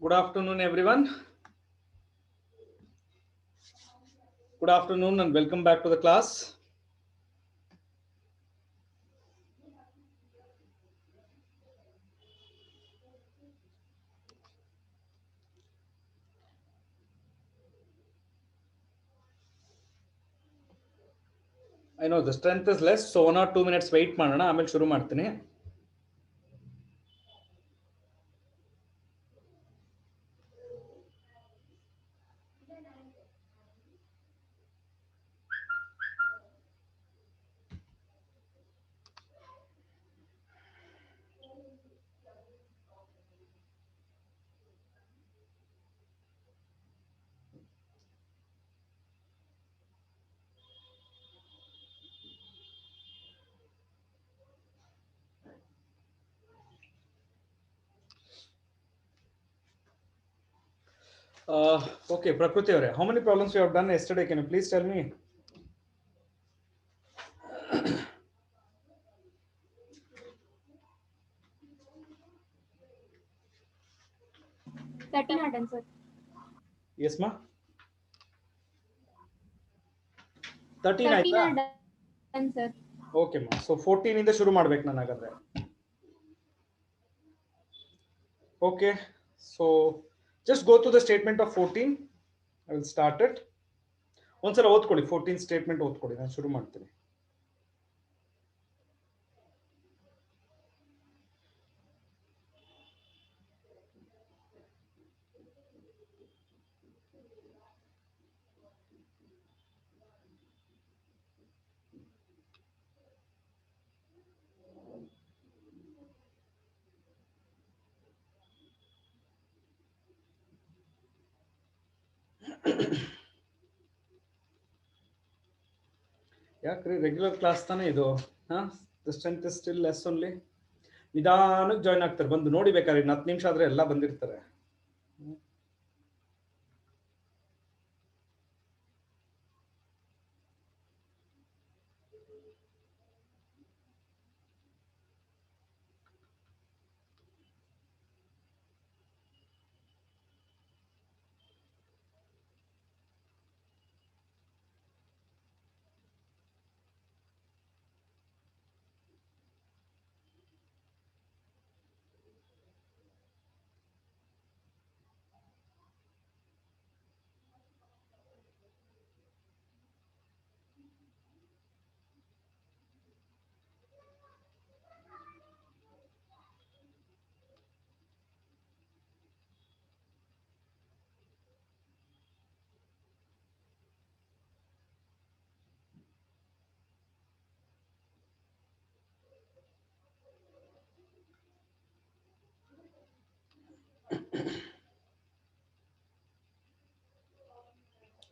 Good afternoon, everyone. Good afternoon and welcome back to the class. I know the strength is less, so 1 or 2 minutes wait ಮಾಡೋಣ ಆಮೇಲೆ ಶುರು ಮಾಡ್ತೀನಿ. Okay, Prakriti avare, how many problems you have done yesterday? Can you please tell me? 13 are done, sir. Yes, ma. 13 13 ಆಯ್ತಾ? are done, sir. Okay, ma. So 14 ಇಂದ ಶುರು ಮಾಡ್ಬೇಕು ನಾನು ಹಾಗಾದ್ರೆ. Okay, so just go to the statement of 14. I will start it. ಒಂದ್ಸಲ ಓದ್ಕೊಳ್ಳಿ 14 statement ಓದ್ಕೊಳ್ಳಿ, ನಾನು ಶುರು ಮಾಡ್ತೀನಿ. ಯಾಕ್ರಿ ರೆಗ್ಯುಲರ್ ಕ್ಲಾಸ್ ತಾನೇ ಇದು? The strength is still less only. ನಿಧಾನಕ್ಕೆ ಜಾಯ್ನ್ ಆಗ್ತಾರೆ, ಬಂದು ನೋಡಿ ಬೇಕಾದ್ರೆ 10 ನಿಮಿಷ ಆದ್ರೆ ಎಲ್ಲ ಬಂದಿರ್ತಾರೆ.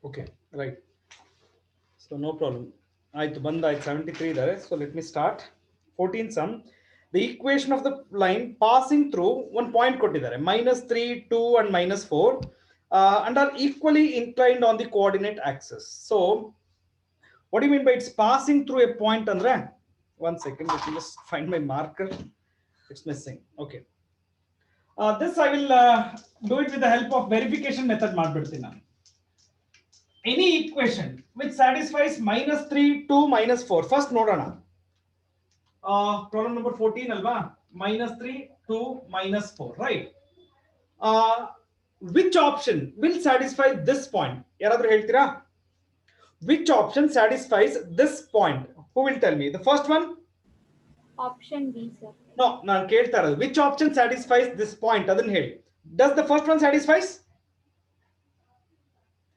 Okay, right. So no problem. ಆಯ್ತು, ಬಂದಾಯ್ತು. 73 ಇದ್ದಾರೆ. So let me start. 14 sum. The equation of the line passing through one point ಕೊಟ್ಟಿದ್ದಾರೆ, -3, 2 and -4, and are equally inclined on the coordinate axis. So what do you mean by it's passing through a point ಅಂದ್ರೆ? One second, let me just find my marker. It's missing. Okay. This I will do it with the help of verification method ಮಾಡ್ಬಿಡ್ತೀನಿ ನಾನು. Any equation which satisfies -3 to -4. First ನೋಡೋಣ. Problem number 14 ಅಲ್ವಾ? -3 to -4, right? Which option will satisfy this point? ಯಾರಾದ್ರೂ ಹೇಳ್ತೀರಾ? Which option satisfies this point? Who will tell me? The first one? Option B, sir. No, ನಾನು ಕೇಳ್ತಾ ಇರೋದು which option satisfies this point ಅದನ್ನ ಹೇಳಿ. Does the first one satisfies?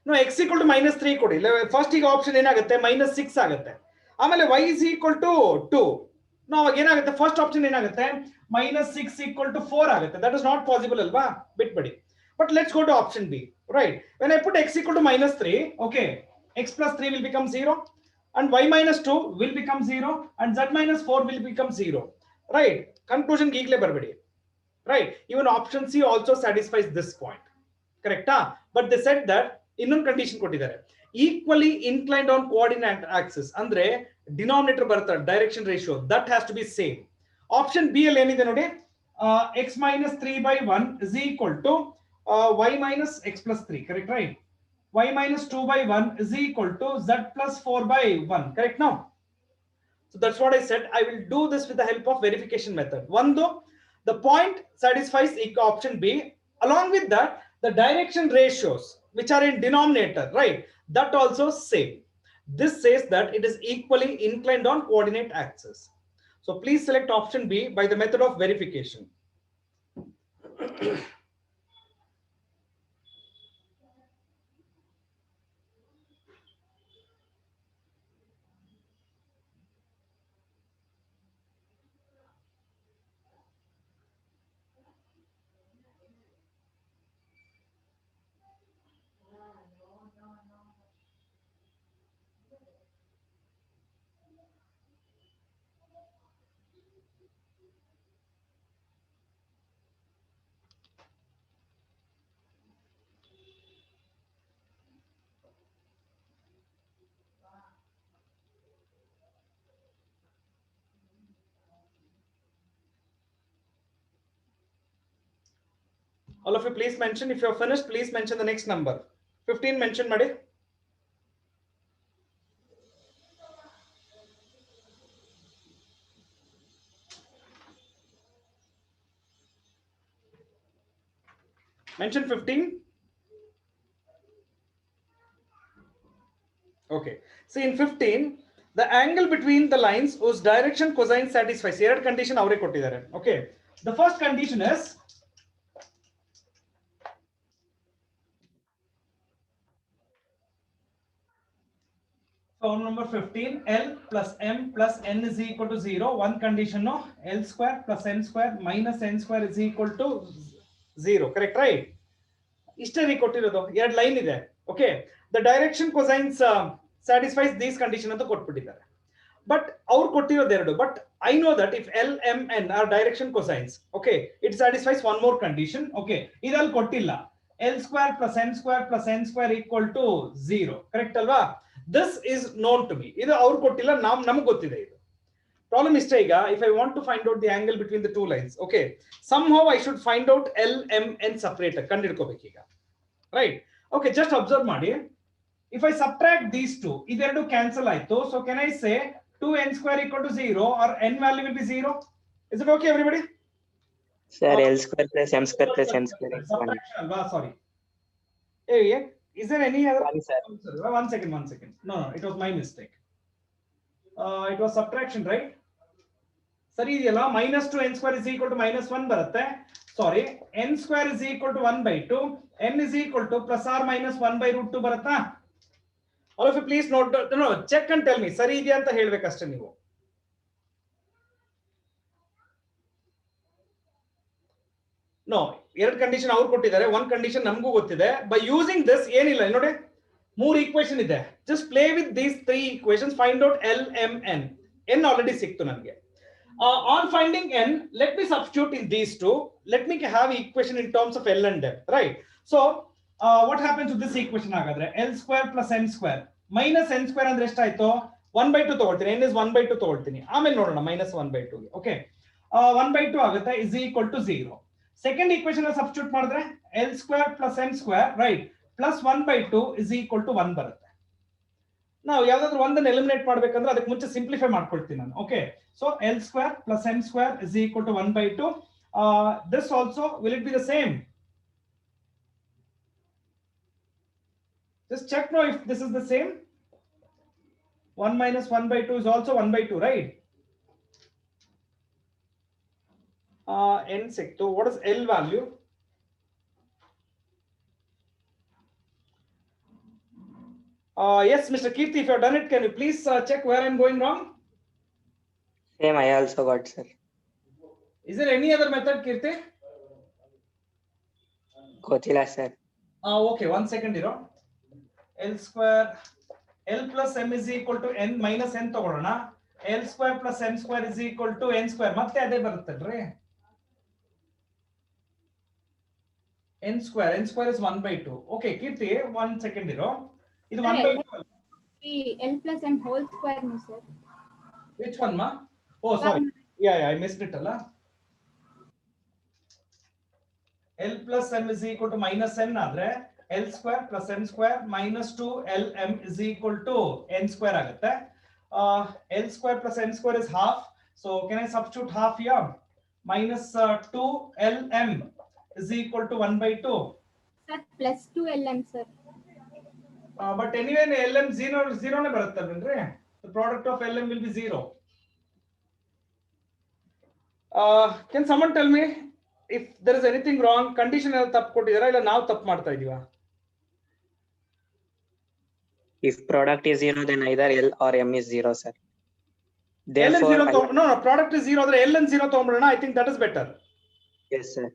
No, x equal to -3 ಕೊಡಿ. First ಈಗ option ಏನಾಗುತ್ತೆ? -6 ಆಗುತ್ತೆ. ಆಮೇಲೆ y is equal to 2. ನಾವು ಅವಾಗ ಏನಾಗುತ್ತೆ? ಫಸ್ಟ್ ಆಪ್ಷನ್ ಏನಾಗುತ್ತೆ? -6 equal to 4 ಆಗುತ್ತೆ. That is not possible ಅಲ್ವಾ? ಬಿಟ್ಬಿಡಿ. But let's go to option B, right? When I put x equal to -3, okay, x plus 3 will become 0 and y minus 2 will become 0 and z minus 4 will become 0, right? Conclusion ಈಗಲೇ ಬರಬೇಡಿ, right? Even option C also satisfies this point, correct? But they said that ಇನ್ನೊಂದು condition ಕೊಟ್ಟಿದ್ದಾರೆ, equally inclined on coordinate axis ಅಂದ್ರೆ denominator ಬರುತ್ತೆ, direction ratio that has to be same. Option B ಅಲ್ಲಿ ಏನಿದೆ ನೋಡಿ, x - 3/1 is equal to y minus x plus 3, correct, right? Y minus 2 by 1 is equal to z plus 4 by 1, correct now? So that's what I said. I will do this with the help of verification method. One though, the point satisfies option B. Along with that, the direction ratios which are in denominator, right? That also same. This says that it is equally inclined on coordinate axis. So please select option B by the method of verification. All of you, please mention if you're finished. Please mention the next number. 15 mention, Madi. Mention 15. Okay. See, in 15, the angle between the lines whose direction cosine satisfies. Third condition avare kottidare. Okay. The first condition is form number 15, L plus M plus N is equal to 0. One condition, no? L square plus N square minus N square is equal to 0. Correct, right? History ಕೊಟ್ಟಿರೋದು ಎರಡು line ಇದೆ. Okay, the direction cosines satisfies these condition ಅಂತ ಕೊಟ್ಬಿಟ್ಟಿದ್ದಾರೆ. But ಅವ್ರು ಕೊಟ್ಟಿರೋದು ಎರಡು. But I know that if L M N are direction cosines, okay, it satisfies one more condition. Okay, ಇದಲ್ಲಿ ಕೊಟ್ಟಿಲ್ಲ. L square plus N square plus N square equal to 0. Correct ಅಲ್ವಾ? This is known to me. ಇದು ಅವ್ರು ಕೊಟ್ಟಿಲ್ಲ, ನಮಗೆ ಗೊತ್ತಿದೆ ಇದು. Problem is ಈಗ, if I want to find out the angle between the two lines, okay, somehow I should find out L, M, N separator. ಕಂಡಿಡ್ಕೋಬೇಕು ಈಗ, right? Okay, just observe ಮಾಡಿ. If I subtract these two, ಇದೆರಡು cancel ಆಯ್ತು. So can I say 2n square equal to 0 or n value will be 0? Is it okay, everybody? Sir, L square plus M square plus N square is 1. Subtraction alva, sorry. Hey, is there any other? One, sir. One second. No, it was my mistake. It was subtraction, right? ಸರಿ ಇದೆಯಲ್ಲ, minus 2n square is equal to minus 1 ಬರುತ್ತೆ. Sorry, n square is equal to 1 by 2. n is equal to plus or minus 1 by root 2 ಬರುತ್ತಾ? All of you please note, no, check and tell me. ಸರಿ ಇದೆಯಾ ಅಂತ ಹೇಳ್ಬೇಕಷ್ಟೇ ನೀವು. No, ಎರಡು condition ಅವ್ರು ಕೊಟ್ಟಿದ್ದಾರೆ, one condition ನಮಗೂ ಗೊತ್ತಿದೆ. ಬೈ ಯೂಸಿಂಗ್ ದಿಸ್ ಏನಿಲ್ಲ ನೋಡಿ, ಮೂರು ಈಕ್ವೇಶನ್ ಇದೆ. Just play with these 3 equations, find out L M N. N already ಸಿಕ್ತು ನನಗೆ. On finding n, let me substitute in these two. Let me have equation in terms of L and M, right? So what happens to this equation agadre? L square plus n square minus n square andre ಎಷ್ಟು ಆಯ್ತು? 1 by 2 ತಗೊಳ್ತೀನಿ. n is 1 by 2 ತಗೊಳ್ತೀನಿ. ಆಮೇಲೆ ನೋಡೋಣ minus 1 by 2. Okay, 1 by 2 ಆಗುತ್ತೆ is equal to 0. Second equation substitute ಮಾಡಿದ್ರೆ L square plus n square, right, plus 1 by 2 is equal to 1 ಬರುತ್ತೆ. ನಾವು ಯಾವ್ದಾದ್ರು ಒಂದನ್ನು ಎಲಿಮಿನೇಟ್ ಮಾಡ್ಬೇಕಂದ್ರೆ ಅದಕ್ಕೆ ಮುಂಚೆ ಸಿಂಪ್ಲಿಫೈ ಮಾಡ್ಕೊಳ್ತೀನಿ ನಾನು. Okay, so L square plus N square is equal to 1 by 2. This also will it be the same? Just check now if this is the same. 1 minus 1 by 2 is also 1 by 2, right? N secto, what is L value? Yes, Mr. Kirti, if you have done it, can you please check where I'm going wrong? Same, I also got, sir. Is there any other method, Kirti? Gochila, sir. Okay, 1 second, you know. L square, L plus M is equal to N minus N ತಗೊಳ್ಳೋಣ. L square plus M square is equal to N square. ಮತ್ತೆ ಅದೇ ಬರುತ್ತಲ್ರಿ. N square is 1 by 2. Okay, Kirti, 1 second, you know. ಇದು 1 by 2. L plus M whole square no sir. Which one, ma? Oh, sorry. Yeah, I missed it, alla. L plus m is equal to minus n ಆದ್ರೆ L square plus m square minus 2LM is equal to n square ಆಗುತ್ತೆ. L square plus m square is half. So can I substitute half here? Minus 2LM is equal to 1 by 2. Sir, plus 2 LM, sir. But anyway, LM 0 ne ಬರುತ್ತಲ್ವೇನ್ರಿ? The product of LM will be 0. Can someone tell me if there is anything wrong? Condition ಎಲ್ಲ ತಪ್ಪು ಕೊಟ್ಟಿದ್ದೀರಾ ಇಲ್ಲ ನಾವು ತಪ್ಪು ಮಾಡ್ತಾ ಇದೀವಾ? If product is 0, then either L or M is 0, sir. L and Therefore, 0 no, product is 0 ಆದ್ರೆ L and 0 ತಗೊಂಡ್ಬಿಡೋಣ. I think that is better. yes, sir.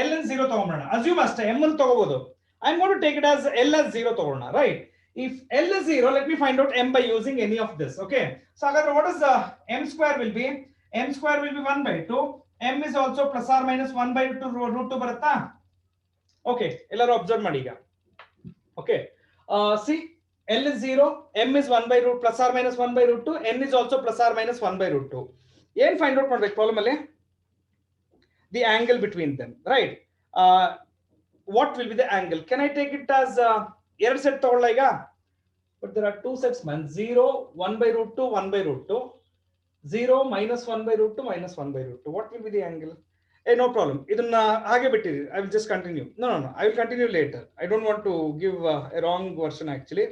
L and 0 ತಗೊಂಡ್ಬಿಡೋಣ. Assume ಅಷ್ಟೇ M ಅನ್ನು ತಗೋಬಹುದು. I'm going to take it as L as 0 ತಗೊಳ್ಳೋಣ, right? If L is 0, let me find out M by using any of this. Okay. So ಹಾಗಾದ್ರೆ what is the M square will be? M square will be 1 by 2. M is also plus or minus 1 by 2 root 2 ಬರುತ್ತಾ? Okay. ಎಲ್ಲರೂ observe ಮಾಡಿ ಈಗ. Okay. See, L is 0, M is 1 by root plus or minus 1 by root 2, N is also plus or minus 1 by root 2. ಏನ್ find out ಮಾಡ್ಬೇಕು problem ಅಲ್ಲಿ? The angle between them, right? What will be the angle? Can I take it as ಎರಡು set ತಗೊಳ್ಳ ಈಗ? But there are two sets man. 0, 1 by root 2, 1 by root 2. 0, minus 1 by root 2, minus 1 by root 2. What will be the angle? Hey, no problem. ಇದನ್ನ ಹಾಗೆ ಬಿಟ್ಟಿರಿ. I will just continue. No. I will continue later. I don't want to give a wrong version actually.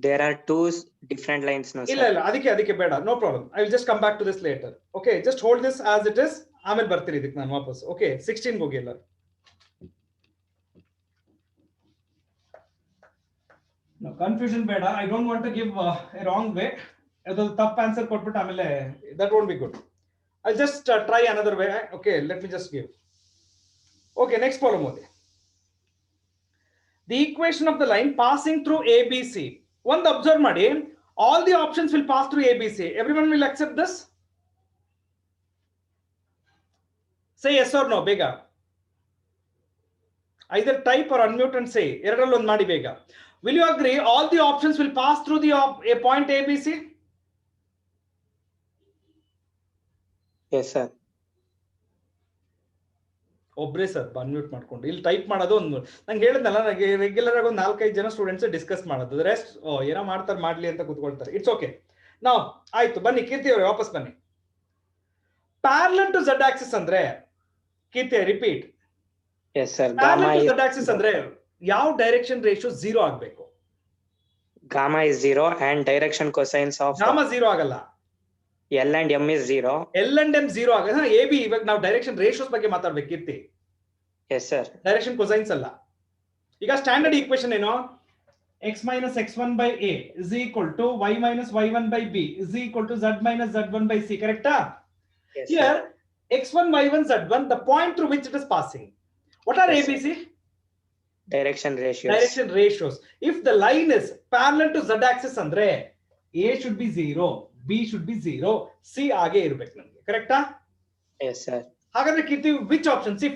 There are two different lines now, sir. ಇಲ್ಲ ಅದಕ್ಕೆ ಬೇಡ. No problem. I will just come back to this later. Okay, just hold this as it is. ಆಮೇಲೆ ಬರ್ತೀನಿ ಇದಕ್ಕೆ ನಾನು ವಾಪಸ್. Okay, 16 ಹೋಗಿ ಎಲ್ಲ. No confusion ಬೇಡ. I don't want to give a wrong way. ಅದು ತಪ್ಪು ಆನ್ಸರ್ ಕೊಟ್ಬಿಟ್ಟು ಆಮೇಲೆ that won't be good. I'll just try another way. Okay, let me just give. Okay, next problem ಓದಿ. The equation of the line passing through ABC. One observe ಮಾಡಿ, all the options will pass through ABC. Everyone will accept this? Say yes or no, ಬೇಗ. Either type or unmute and say. ಎರಡರಲ್ಲಿ ಒಂದು ಮಾಡಿ ಬೇಗ. Will you agree all the options will pass through the a point ABC? Yes, sir. ಒಬ್ರೇ sir unmute ಮಾಡ್ಕೊಂಡು ಇಲ್ಲಿ type ಮಾಡೋದು ಒಂದು ನಂಗೆ ಹೇಳಿದ್ನಲ್ಲ, ನನಗೆ ರೆಗ್ಯುಲರ್ ಆಗಿ ಒಂದು 4-5 ಜನ ಸ್ಟೂಡೆಂಟ್ಸ್ ಡಿಸ್ಕಸ್ ಮಾಡೋದು, ರೆಸ್ಟ್ ಏನೋ ಮಾಡ್ತಾರೆ ಮಾಡ್ಲಿ ಅಂತ ಕೂತ್ಕೊಳ್ತಾರೆ. It's okay. ನಾವು ಆಯ್ತು, ಬನ್ನಿ ಕೀರ್ತಿ ಅವರೇ ವಾಪಸ್ ಬನ್ನಿ. ಪ್ಯಾರಲಲ್ ಟು ಝೆಡ್ ಆಕ್ಸಿಸ್ ಅಂದ್ರೆ Keerthi repeat. Yes, sir. Parallel to Z axis ಅಂದ್ರೆ ಯಾವ ಡೈರೆಕ್ಷನ್ ರೇಷಿಯೋ 0 ಆಗಬೇಕು? Gamma is 0 and direction cosines of gamma 0 ಆಗಲ್ಲ. L and M is 0. L and M 0 ಆಗಲ್ಲ. AB ಇವಾಗ ನಾವು ಡೈರೆಕ್ಷನ್ ರೇಷಿಯೋಸ್ ಬಗ್ಗೆ ಮಾತಾಡ್ಬೇಕು ಕೀರ್ತಿ. Yes, sir. ಡೈರೆಕ್ಷನ್ ಕೊಸೈನ್ಸ್ ಅಲ್ಲ. ಈಗ ಸ್ಟ್ಯಾಂಡರ್ಡ್ ಈಕ್ವೇಶನ್ ಏನು? x minus x1 by a is equal to y minus y1 by b is equal to z minus z1 by c. Correcta? Yes, Here sir. x1 y1 z1, the point through which it is passing. What are Yes, ABC? Direction ratios. Direction ratios. If the line is parallel to z axis andre a should be 0, b should be 0, c ಆಗೆ ಇರಬೇಕು ನಮಗೆ. ಕರೆಕ್ಟಾ? Yes, sir. ಹಾಗಾದ್ರೆ ಕೀರ್ತಿ which option? See,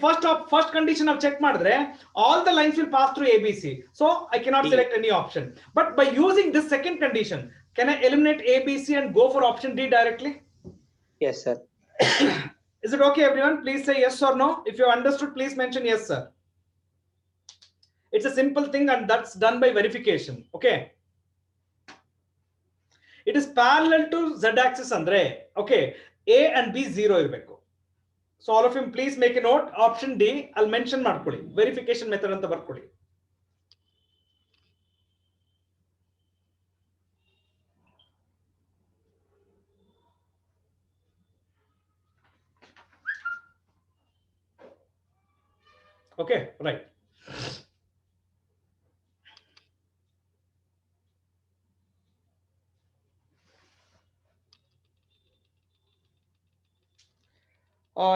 first condition ನಾವು check ಮಾಡಿದ್ರೆ all the lines will pass through ABC, so I cannot D. select any option. But by using this second condition, can I eliminate ABC and go for option D directly? Yes, sir. Is it okay, everyone? Please say yes or no. If you understood, please mention yes, sir. It's a simple thing and that's done by verification. Okay. It is parallel to z axis andre. Okay. A and B 0 irbeku. So all of you please make a note. Option D I'll mention ಮಾಡ್ಕೊಳ್ಳಿ. Verification method ಅಂತ ಬರ್ಕೊಳ್ಳಿ. Okay, right.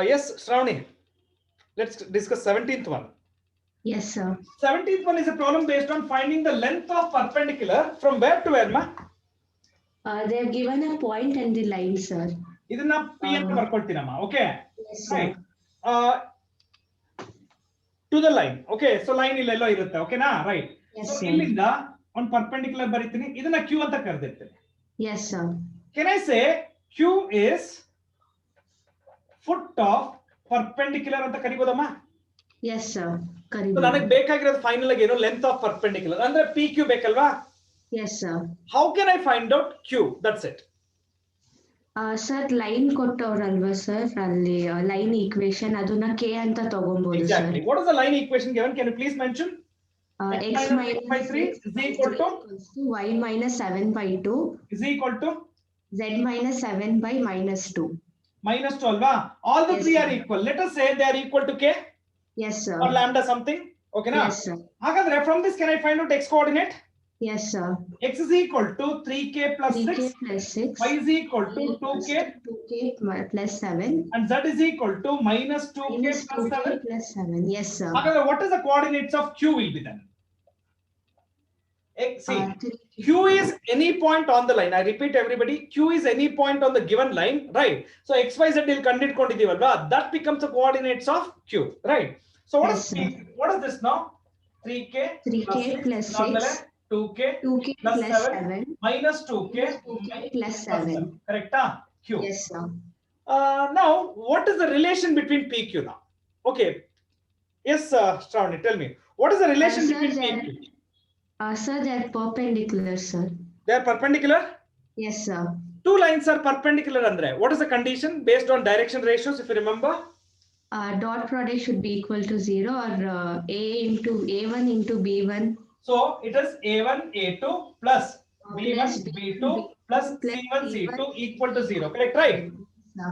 Yes, Shravani. Let's discuss 17th one. Yes, sir. 17th one is a problem based on finding the length of perpendicular from where to where, ma? They have given a point and the line, sir. ಇದನ್ನ P ಅಂತ ಬರ್ಕೊಳ್ತೀನಮ್ಮ. Okay. Yes, sir. Right. To the line. Okay. So line ಇಲ್ಲೆಲ್ಲೋ ಇರುತ್ತೆ. Okay ನಾ? Right. Yes, So sir. ಇಲ್ಲಿಂದ ಒಂದು perpendicular ಬರೀತೀನಿ. ಇದನ್ನ Q ಅಂತ ಕರೆದಿರ್ತೀನಿ. Yes, sir. Can I say Q is foot of perpendicular ಅಂತ ಕರಿಬೋದಮ್ಮ? Yes, sir. So Karibo. ನನಗೆ ಬೇಕಾಗಿರೋದು ಫೈನಲ್ ಆಗಿ ಏನು ಲೆಂತ್ ಆಫ್ ಪರ್ಪೆಂಡಿಕ್ಯುಲರ್ ಅಂದ್ರೆ PQ ಬೇಕಲ್ವಾ? Yes, sir. How can I find out Q? That's it. Sir, line ಕೊಟ್ಟವ್ರಲ್ವಾ sir ಅಲ್ಲಿ line equation ಅದನ್ನ K ಅಂತ ತಗೊಬಹುದು sir. Exactly. What is the line equation given? Can you please mention? X minus 6 by 3 is equal to y minus 7 by 2 is equal to z minus 7 by minus 2. minus 12. All the Yes, three sir. are equal. Let us say they are equal to K Yes, sir. or lambda something. Okay, na? Yes, sir. Hagadre, from this, can I find out x coordinate? Yes, sir. X is equal to 3K plus 3K 6. plus 6. Y is equal to 2K. 2K plus 7. And Z is equal to minus 2K Minus plus 2K 7. plus 7. Yes, sir. Hagadre, what is the coordinates of Q will be then? See, 3. Q is any point on the line. I repeat, everybody, Q is any point on the given line, right? So X, Y, Z will condidivalva. That becomes the coordinates of Q, right? So what Yes, is sir. what is this now? 3K 3K plus 6. 2K 2K plus plus 7 7. minus 2K 2K plus plus 7. 7. Correct? Q. Yes, sir. Now, what is the relation between PQ now? Okay. Yes, Shravani, tell me. What is the relation Sir, between they are- PQ? Sir, they are perpendicular, sir. They are perpendicular? Yes, sir. Two lines are perpendicular, Andre. What is the condition based on direction ratios, if you remember? Dot product should be equal to 0 or A into A1 into B1 So it is A1, A2 plus B1, plus B2 B2 plus plus C1, C2 C1 equal to 0. Correct, right? Sir.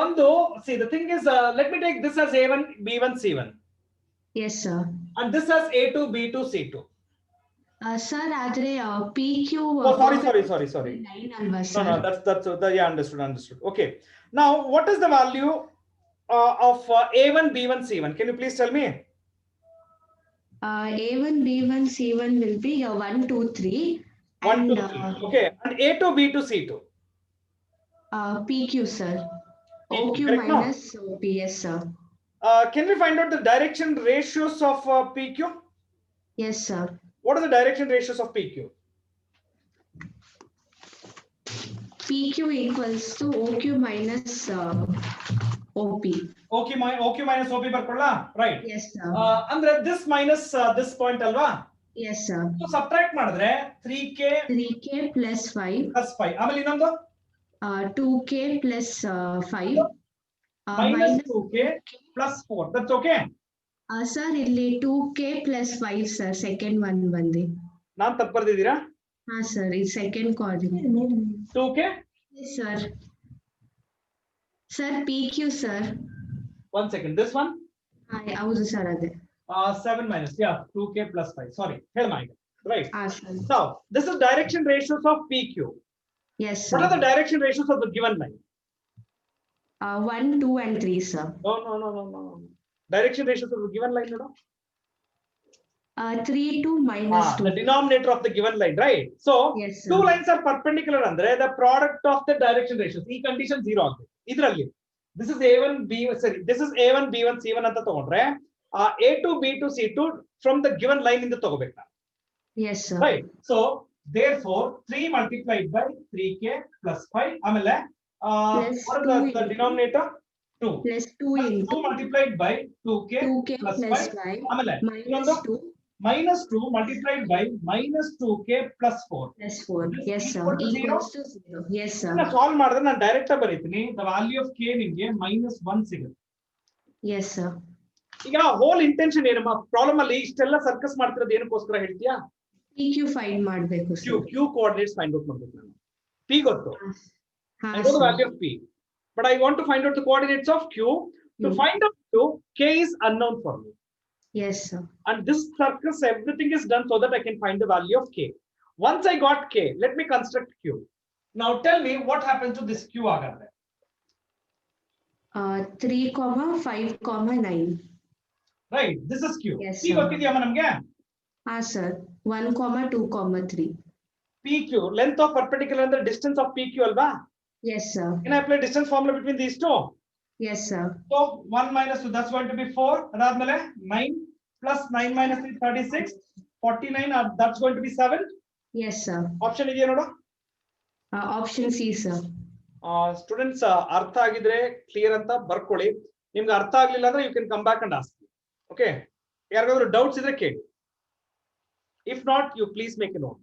One though, see, the thing is, let me take this as A1, B1, C1. Yes, sir. And this as A2, B2, C2. Sir, ಆದರೆ PQ Oh, sorry. line alva, No, sir. that's yeah, understood. Okay. Now, what is the value of A1, B1, C1? Can you please tell me? A1, B1, C1 will be 1, 2, 3. 1, 2, And 3. Okay. And A2, B2, C2. PQ, sir. PQ, OQ correct, no? minus OP, yes, sir. Can we find out the direction ratios of PQ? Yes, sir. What are the direction ratios of PQ? PQ equals to OQ minus OP. OQ minus OP barkolla, right? Yes, sir. Andre this minus this point alva. Yes, sir. So subtract madre 3K 3K plus 5. plus 5. Amali ಇನ್ನೊಂದು 2K plus 5. minus 2K plus 4. That's okay. Sir, ಇಲ್ಲಿ 2K plus 5, sir. Second one ಬಂದಿ. ನಾನು ತಪ್ಪು ಬರ್ದಿದ್ದೀರಾ? Sir, ಈ second coordinate. 2K? Yes, sir. Sir, PQ, sir. 1 second. This one? ಹೌದು sir ಅದೇ. 7 minus. Yeah, 2K plus 5. Sorry. Helma. Right. Sir. Now, this is direction ratios of PQ. Yes, What sir. are the direction ratios of the given line? 1, 2 and 3, sir. No. Direction ratios of the given line, no? 3 to minus 2. The denominator of the given line, right? So, Yes, sir. two lines are perpendicular andre the product of the direction ratios. E condition 0 agute. Idralli. This is A1, this is A1, B1, C1 anta tagondre. A2, B2, C2 from the given line in the tagobeka. Yes, sir. Right. So, therefore, 3 multiplied by 3K plus 5. Amele, Plus what is 2 the denominator? 2. Plus 2 Plus into 2 multiplied by 2K 2K plus plus 5. 5 Amele, minus ಇನ್ನೊಂದು 2 minus 2 multiplied by minus 2K plus 4. plus 4. This Yes, sir. equal to Equals to 0. Yes, sir. Solve ಮಾಡಿದ್ರೆ ನಾನು direct ಆಗಿ ಬರೀತೀನಿ the value of K ನಿಮಗೆ -1 ಸಿಗುತ್ತೆ. Yes, sir. ಈಗ whole intention ಏನಮ್ಮ problem ಅಲ್ಲಿ ಇಷ್ಟೆಲ್ಲ ಸರ್ಕಸ್ ಮಾಡ್ತಿರೋದು ಏನಕ್ಕೋಸ್ಕರ ಹೇಳ್ತೀಯಾ? PQ find ಮಾಡಬೇಕು Q sir. Q coordinates find out ಮಾಡಬೇಕು ನಾನು. ಪಿ ಗೊತ್ತು, ಹಾ, I know the sir. value of P, but I want to find out the coordinates of Q. To find out Q, K is unknown for me. Yes, sir. And this circus, everything is done so that I can find the value of K. Once I got K, let me construct Q. Now tell me what happens to this Q agadre. 3, 5, 9. Right, this is Q. Yes, P sir. ಗೊತ್ತಿದೆಯಮ್ಮ ನಮಗೆ? ಹಾ, sir. 1, 2, 3. PQ, length of perpendicular and the distance of PQ alba. Yes, sir. Can I apply distance formula between these two? Yes, sir. So 1 minus 2, that's going to be 4. Adadmele 9 plus 9 minus 3, 36. 49, that's going to be 7. Yes, sir. Option ಇದೆಯಾ ನೋಡು. Option C, sir. Students ಅರ್ಥ ಆಗಿದ್ರೆ clear ಅಂತ ಬರ್ಕೊಳ್ಳಿ. ನಿಮ್ಗೆ ಅರ್ಥ ಆಗ್ಲಿಲ್ಲ ಅಂದ್ರೆ you can come back and ask. Okay, ಯಾರಿಗಾದ್ರೂ ಡೌಟ್ಸ್ ಇದ್ರೆ ಕೇಳಿ. If not, you please make a note.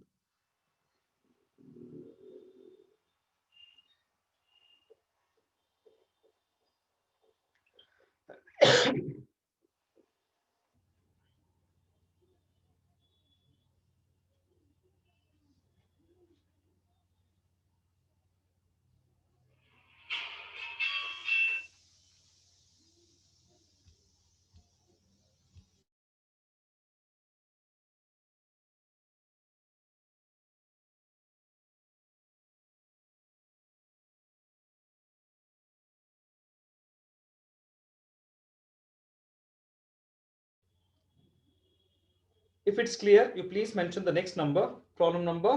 If it's clear, you please mention the next number. Problem number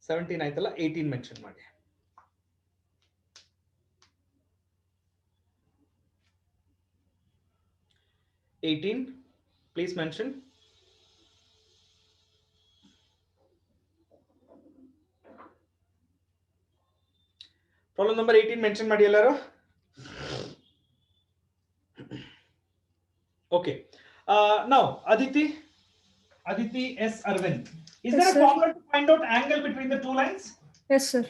17 ಆಯ್ತಲ್ಲ, 18 ಮೆನ್ಷನ್ ಮಾಡಿ. Please mention. Problem number 18 mention ಮಾಡಿ ಎಲ್ಲರೂ. Okay. Now, Aditi S. Arvind. Is Yes, there a sir. formula to find out angle between the two lines? Yes, sir.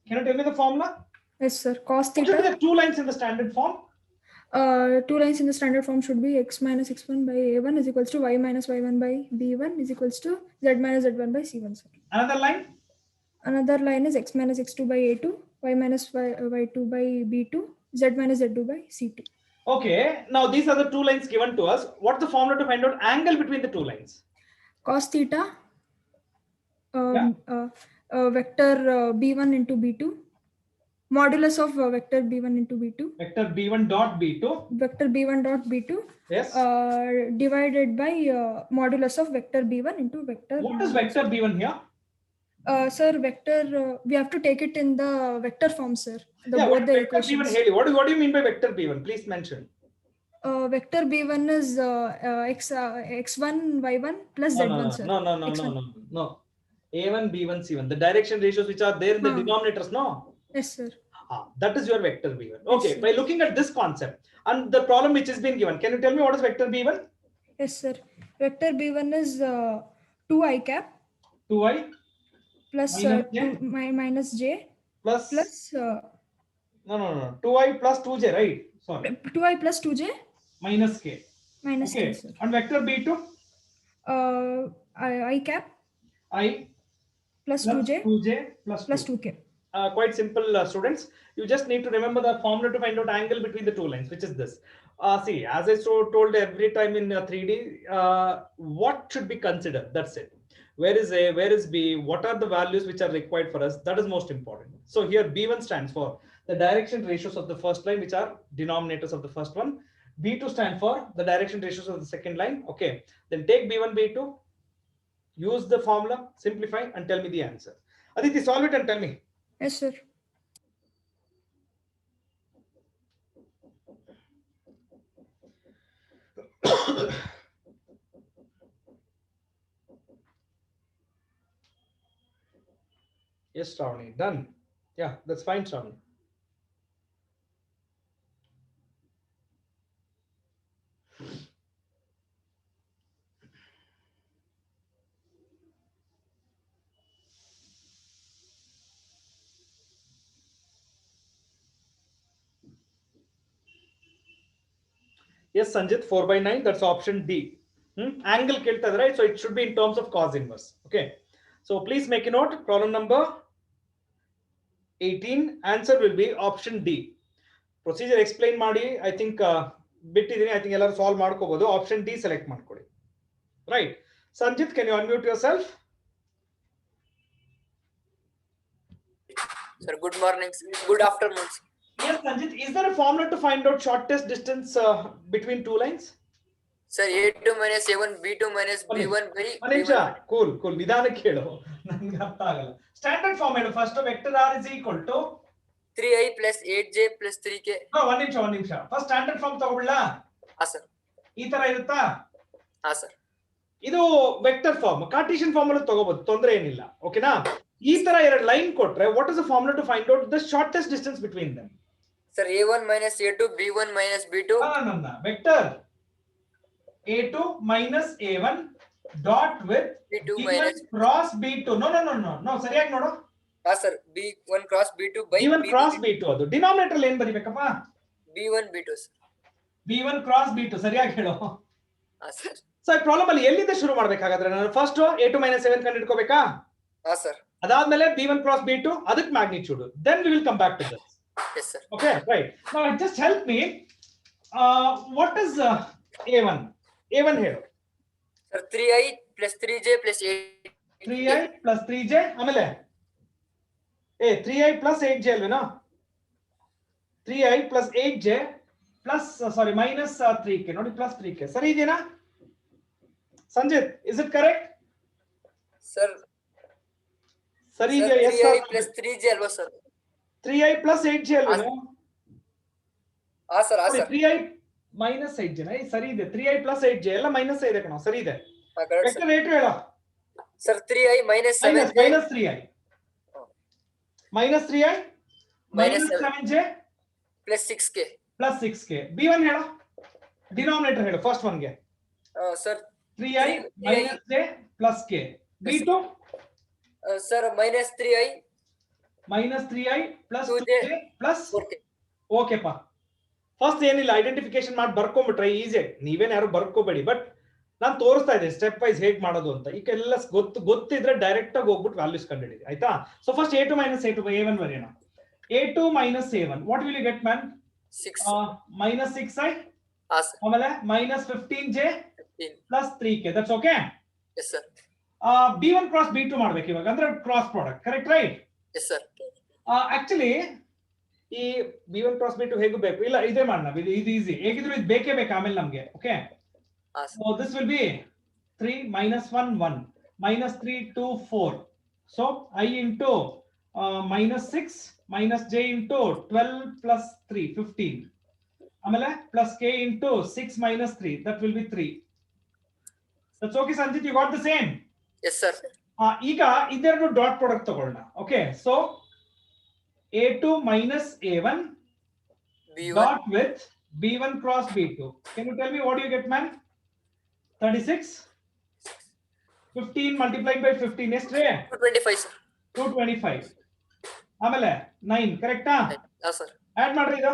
Can you tell me the formula? Yes, sir. Cos What should be theta. the two lines in the standard form? Two lines in the standard form should be x minus x1 by a1 is equals to y minus y1 by b1 is equals to z minus z1 by c1, sir. Another line? Another line is x minus x2 by a2, y minus y2 by b2, z minus z2 by c2. Okay. Now these are the two lines given to us. What's the formula to find out angle between the two lines? Cos theta, Yeah. vector b1 into b2, modulus of vector b1 into b2, Vector b1 dot b2. vector b1 dot b2 Yes. divided by modulus of vector b1 into vector. What is vector b1 here? Sir, vector, we have to take it in the vector form, sir. Yeah, Both what the vector b1 equations. ಹೇಳಿ? What do you mean by vector b1? Please mention. Vector b1 is x1 y1 plus No, z1, no, sir. no, no, no, no, X1. no, no. A1, B1, C1. The direction ratios which are there in the denominators, no? Yes, sir. That is your vector b1. Okay, Yes, by looking at this concept and the problem which has been given, can you tell me what is vector b1? Yes, sir. Vector b1 is 2i cap 2i plus Minus j? minus j plus no, 2i plus 2j, right? Sorry, 2i plus 2j minus k. minus Okay, k, sir. and vector b2 I cap i plus plus 2j 2j plus plus 2. 2k. Quite simple, students. You just need to remember the formula to find out angle between the two lines, which is this. See, as I told every time in 3D, what should be considered? That's it. Where is A? Where is B? What are the values which are required for us? That is most important. So here B1 stands for the direction ratios of the first line, which are denominators of the first one. B2 stand for the direction ratios of the second line. Okay. Then take B1, B2, use the formula, simplify, and tell me the answer. Aditi, solve it and tell me. Yes, sir. Yes, Shravani, done. Yeah, that's fine, Shravani. Yes, Sanjit, 4/9, that's option D. Angle keltadre, right? So it should be in terms of cos inverse. Okay. So please make a note. Problem number 18. Answer will be option D. Procedure explain ಮಾಡಿ. I think ಬಿಟ್ಟಿದ್ದೀನಿ. I think ಎಲ್ಲರೂ solve ಮಾಡ್ಕೋಬಹುದು. Option D select ಮಾಡ್ಕೊಳ್ಳಿ. Right. Sanjit, can you unmute yourself? Sir, good morning. Good afternoon. Yes, Sanjit. Is there a formula to find out shortest distance between two lines? Sir, A2 minus A1, B2 minus B1 by ನಿಮಿಷ B1. Cool ನಿಧಾನಕ್ಕೆ ಹೇಳು, ನನಗೆ ಅರ್ಥ ಆಗಲ್ಲ. Standard form ಹೇಳು first. Vector r is equal to 3i plus 8j plus 3k. ಒಂದ್ ನಿಮಿಷ first standard form ತಗೊಳ್ಳಾ? ಹಾ ಸರ್. ಈ ತರ ಇರುತ್ತಾ? ಹಾ ಸರ್. ಇದು ವೆಕ್ಟರ್ ಫಾರ್ಮ್. ಕಾರ್ಟಿಷಿಯನ್ ಫಾರ್ಮ್ ಅಲ್ಲಿ ತಗೋಬಹುದು, ತೊಂದರೆ ಏನಿಲ್ಲ. ಓಕೆನಾ? ಈ ತರ ಎರಡು ಲೈನ್ ಕೊಟ್ರೆ what is the formula to find out the shortest distance between them? Sir, A1 minus A2, B1 minus B2. Vector A2 minus A1 dot with B2 B1 minus cross B2. No, ಸರಿಯಾಗಿ ನೋಡು. ಹಾ sir B1 cross B2 by B1 cross B2 ಅದು denominator ಏನ್ ಬರಿಬೇಕಪ್ಪ? B1 B2 sir. B1 cross B2 ಸರಿಯಾಗಿ ಹೇಳು. ಹಾ sir. So ಈ problem ಅಲ್ಲಿ ಎಲ್ಲಿಂದ ಶುರು ಮಾಡ್ಬೇಕಾಗಾದ್ರೆ ನಾನು ಫಸ್ಟ್ A2 minus A1 ಕಂಡು ಹಿಡ್ಕೋಬೇಕಾ? ಹಾ ಸರ್. ಅದಾದ್ಮೇಲೆ B1 cross B2 ಅದಕ್ಕೆ magnitude. Then we will come back to this. Yes sir. Okay, right. Now just help me. What is A1? A1 ಹೇಳು. Sir 3i plus 3j plus 8. 3i plus 3j ಆಮೇಲೆ 3i plus 8j ಅಲ್ವೇನಾ? 3i plus 8j plus sorry minus 3k ನೋಡಿ plus 3k ಸರಿ ಇದೆನಾ? Sanjith, is it correct? Sir ಸರಿ sir, ಇದೆ. 3i plus 3j ಅಲ್ವಾ sir? 3i plus 8j ಅಲ್ವೇನಾ? ಹಾ sir ಹಾ sir. 3i minus 8j ಸರಿ ಇದೆ. 3i plus 8j ಎಲ್ಲ ಮೈನಸ್ ಇದೆ ಕಣೋ, ಸರಿ ಇದೆ. ಹಾ ಕರೆಕ್ಟ್ ಸರ್. ವೆಕ್ಟರ್ ರೇಟ್ ಹೇಳು. Sir 3i minus 7j minus 3i minus 3i minus Minus 7j plus 6k. plus 6k. B1 ಹೇಳು, ಡಿನಾಮಿನೇಟರ್ ಹೇಳು ಫಸ್ಟ್ ಒನ್ ಗೆ. Sir 3i minus j plus k. B2 sir minus 3i minus 3i plus 2j 2j plus 4k. Okay ಪಾ. First ಏನಿಲ್ಲ, identification ಮಾಡಿ ಬರ್ಕೊಂಡ್ಬಿಟ್ರೆ easy. ನೀವೇನ್ ಯಾರು ಬರ್ಕೋಬೇಡಿ, but ನಾನು ತೋರಿಸ್ತಾ ಇದ್ದೆ ಸ್ಟೆಪ್ ವೈಸ್ ಹೇಗ್ ಮಾಡೋದು ಅಂತ. ಈಗ ಎಲ್ಲ ಗೊತ್ತಿದ್ರೆ ಡೈರೆಕ್ಟ್ ಆಗಿ ಹೋಗ್ಬಿಟ್ಟು ವ್ಯಾಲ್ಯೂಸ್ ಕಂಡುಹಿಡಿದಿ, ಆಯ್ತಾ? So first A2 minus A2 by A1 ಬರೆಯೋಣ. A2 minus A1 what will you get man? 6 minus 6i ಹಾ ಸರ್. ಆಮೇಲೆ minus 15j 15. plus 3k. that's okay. Yes sir. B1 cross B2 ಮಾಡ್ಬೇಕು ಇವಾಗ, ಅಂದ್ರೆ cross product, correct right? Yes sir. Actually ಈ B1 cross B2 ಹೇಗೂ ಬೇಕು ಇಲ್ಲ, ಇದೇ ಮಾಡೋಣ, ಇದು ಈಸಿ. ಹೇಗಿದ್ರು ಇದು ಬೇಕೇ ಬೇಕು ಆಮೇಲೆ ನಮ್ಗೆ. ಓಕೆ, ಹಾ sir. so this will be 3 minus 1 1 minus 3 2 4. so I into minus 6 minus j into 12 plus 3 15 ಆಮೇಲೆ plus k into 6 minus 3 that will be 3. that's okay Sanjit, you got the same? Yes sir. ಈಗ ಇದೆರಡು dot product ತಗೊಳ್ಳೋಣ. Okay, so A2 minus A1 B1 dot with B1 cross B2. Can you tell me what do you get man? 36 15 multiplied by 15 ಎಷ್ಟ್ರೆ? 225 sir. 225 ಆಮೇಲೆ 9 ಕರೆಕ್ಟಾ? ಹಾ sir. Add ಮಾಡ್ರಿ ಇದು.